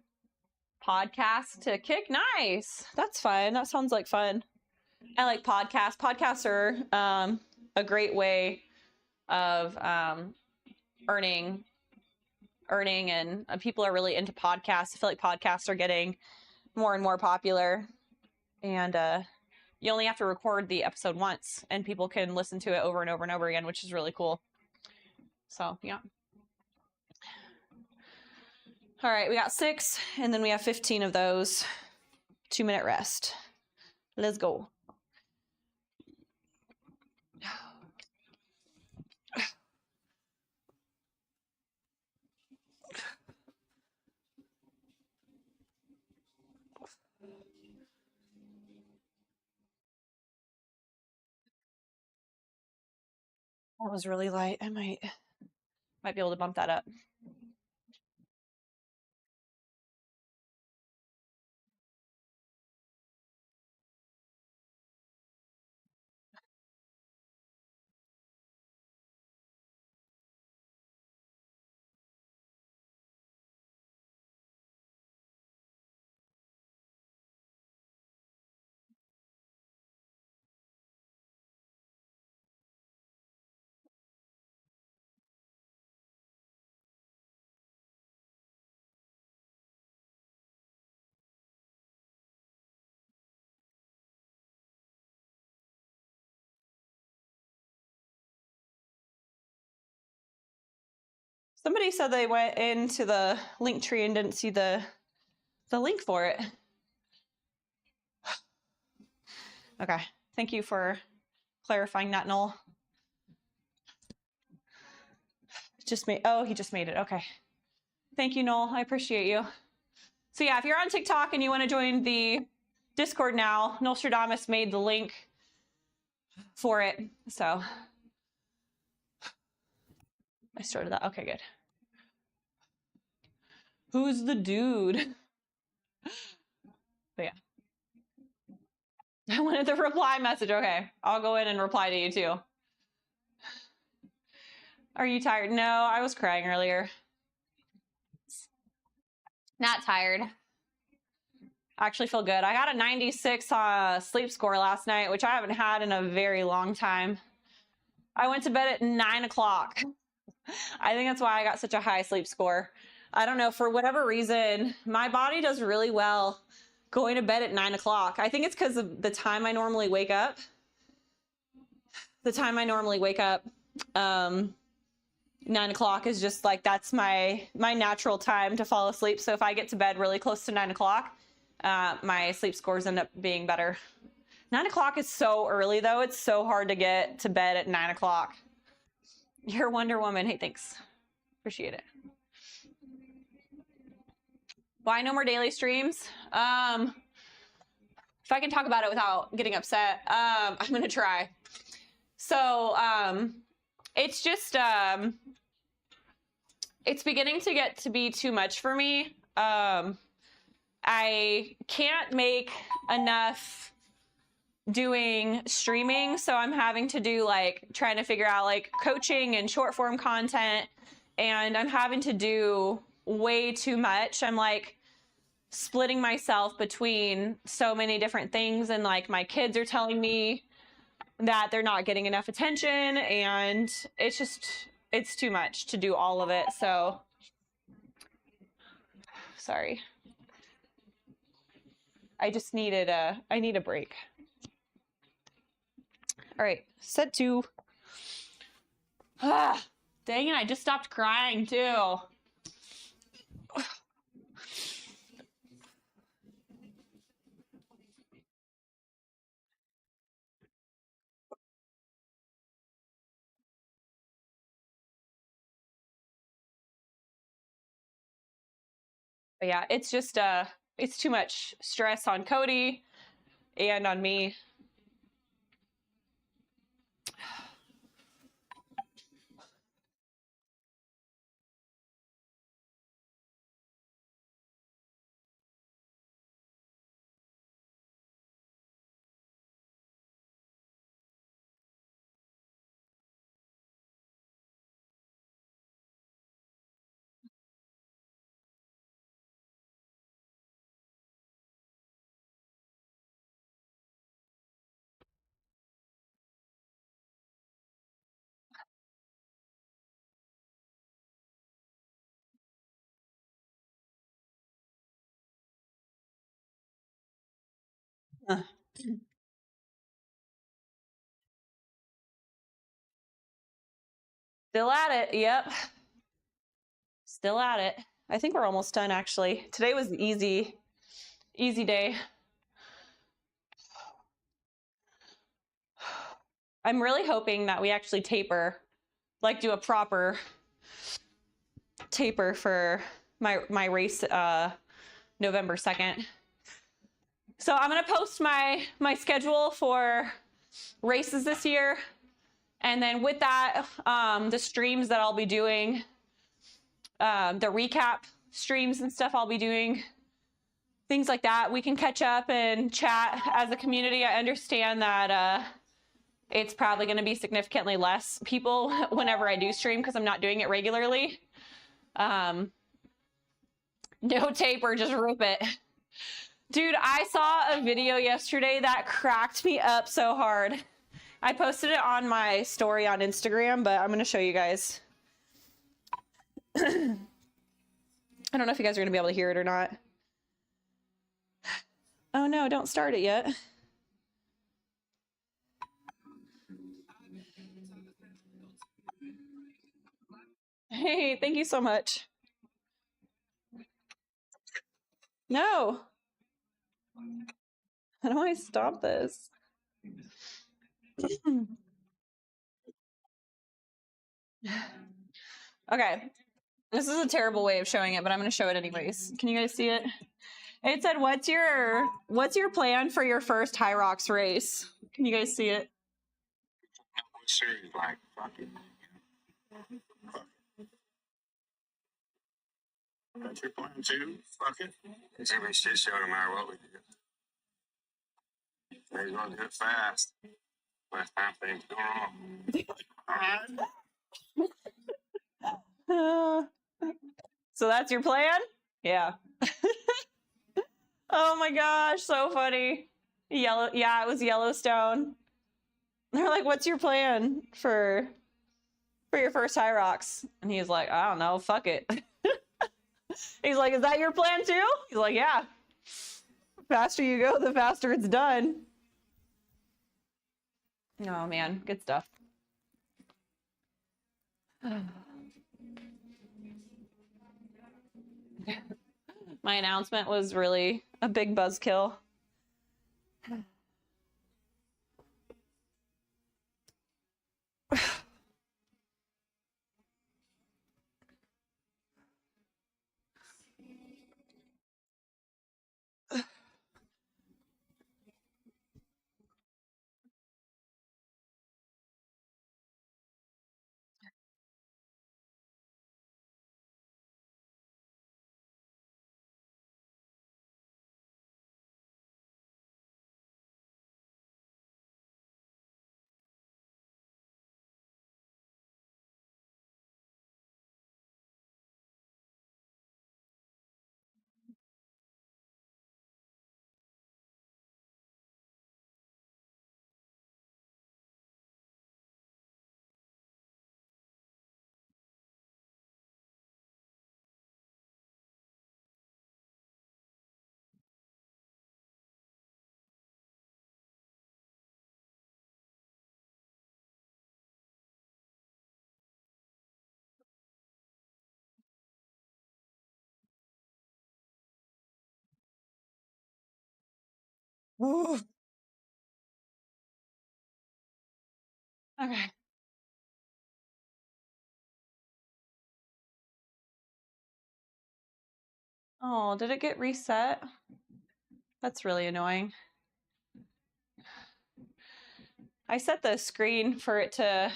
podcast to Kick. Nice. That's fun. That sounds like fun. I like podcasts. Podcasts are a great way of earning, and people are really into podcasts. I feel like podcasts are getting more and more popular, and you only have to record the episode once and people can listen to it over and over and over again, which is really cool. So yeah. All right, we got 6 and then we have 15 of those. 2-minute rest. Let's go. That was really light. I might be able to bump that up. Somebody said they went into the link tree and didn't see the link for it. Okay, thank you for clarifying that, Noel. He just made it. Okay. Thank you, Noel. I appreciate you. So yeah, if you're on TikTok and you want to join the Discord now, Nostradamus made the link for it. So I started that. Okay, good. Who's the dude? But yeah. I wanted the reply message. Okay, I'll go in and reply to you too. Are you tired? No, I was crying earlier. Not tired. I actually feel good. I got a 96 sleep score last night, which I haven't had in a very long time. I went to bed at 9 o'clock. I think that's why I got such a high sleep score. I don't know, for whatever reason, my body does really well going to bed at 9 o'clock. I think it's because of the time I normally wake up. The time I normally wake up, 9 o'clock is just like, that's my natural time to fall asleep. So if I get to bed really close to 9 o'clock, my sleep scores end up being better. 9 o'clock is so early though. It's so hard to get to bed at 9 o'clock. You're Wonder Woman. Hey, thanks. Appreciate it. Why no more daily streams? If I can talk about it without getting upset, I'm going to try. So, it's just, it's beginning to get to be too much for me. I can't make enough doing streaming, so I'm having to do like trying to figure out like coaching and short form content, and I'm having to do way too much. I'm like splitting myself between so many different things, and like my kids are telling me that they're not getting enough attention, and it's too much to do all of it. So sorry, I just needed I need a break. All right, set 2. Ah, dang it, I just stopped crying too. But yeah, it's just, it's too much stress on Cody and on me. Still at it. Yep. Still at it. I think we're almost done actually. Today was easy day. I'm really hoping that we actually taper, like do a proper taper for my race November 2nd. So I'm gonna post my schedule for races this year And then with that, the streams that I'll be doing, the recap streams and stuff I'll be doing, things like that. We can catch up and chat as a community. I understand that it's probably going to be significantly less people whenever I do stream because I'm not doing it regularly. No tape or just rip it. Dude, I saw a video yesterday that cracked me up so hard. I posted it on my story on Instagram, but I'm going to show you guys. I don't know if you guys are going to be able to hear it or not. Oh no, don't start it yet. Hey, thank you so much. No. How do I stop this? Okay. This is a terrible way of showing it, but I'm going to show it anyways. Can you guys see it? It said, what's your plan for your first HYROX race? Can you guys see it? Like, fuck it. That's your plan too? Fuck it. It's every shit show no matter what we do. They're gonna do it fast. Last time things go wrong. Alright. So that's your plan? Yeah. Oh my gosh, so funny. Yeah, it was Yellowstone. They're like, what's your plan for your first HYROX? And he's like, I don't know, fuck it. He's like, is that your plan too? He's like, yeah. The faster you go, the faster it's done. Oh man, good stuff. My announcement was really a big buzzkill. Ooh. Okay. Oh, did it get reset? That's really annoying. I set the screen for it to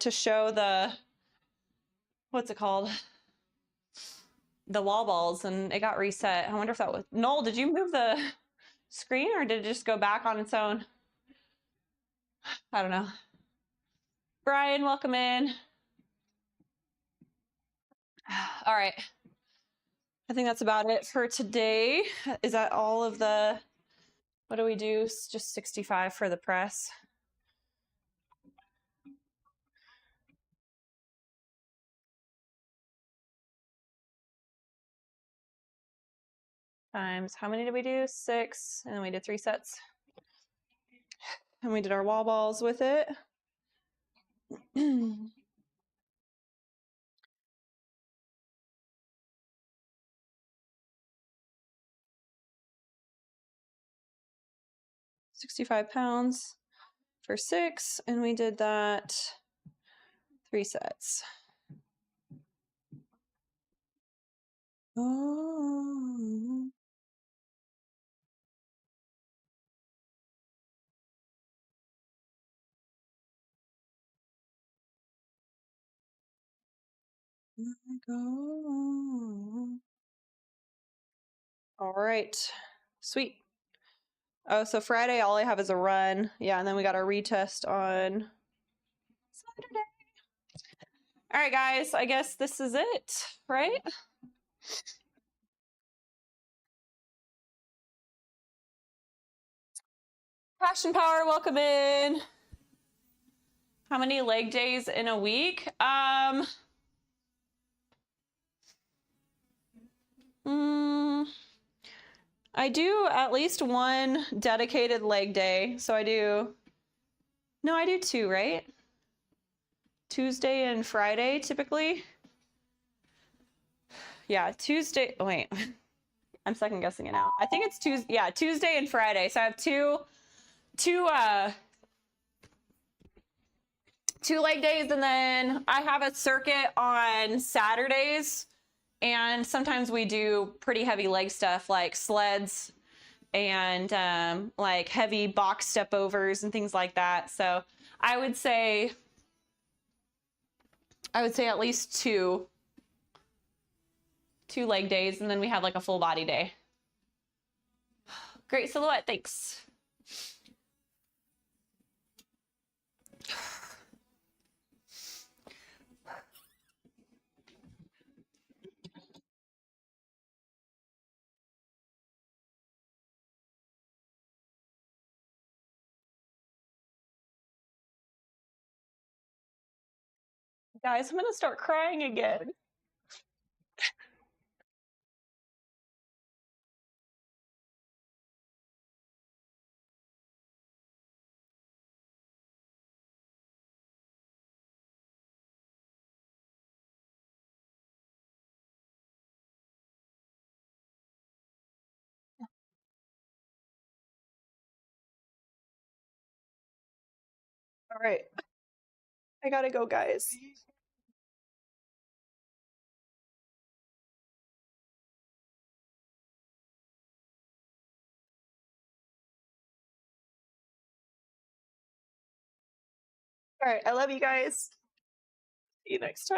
show the, what's it called? The wall balls, and it got reset. I wonder if that was, Noel, did you move the screen or did it just go back on its own? I don't know. Brian, welcome in. All right. I think that's about it for today. Is that all of the, what do we do? Just 65 for the press. Times, how many did we do? 6, and then we did 3 sets. And we did our wall balls with it. £65 for 6, and we did that 3 sets. Oh. All right. Sweet. Oh, so Friday, all I have is a run. Yeah, and then we got a retest on Saturday. All right, guys, I guess this is it, right? Passion Power, welcome in. How many leg days in a week? I do at least one dedicated leg day. So I do two, right? Tuesday and Friday typically. Yeah, Tuesday. Oh, wait, I'm second guessing it now. I think it's Tuesday. Yeah, Tuesday and Friday. So I have two leg days, and then I have a circuit on Saturdays. And sometimes we do pretty heavy leg stuff like sleds and like heavy box step overs and things like that. So I would say at least two leg days, and then we have like a full body day. Great silhouette, thanks. Guys, I'm gonna start crying again. All right, I gotta go, guys. All right, I love you guys. See you next time.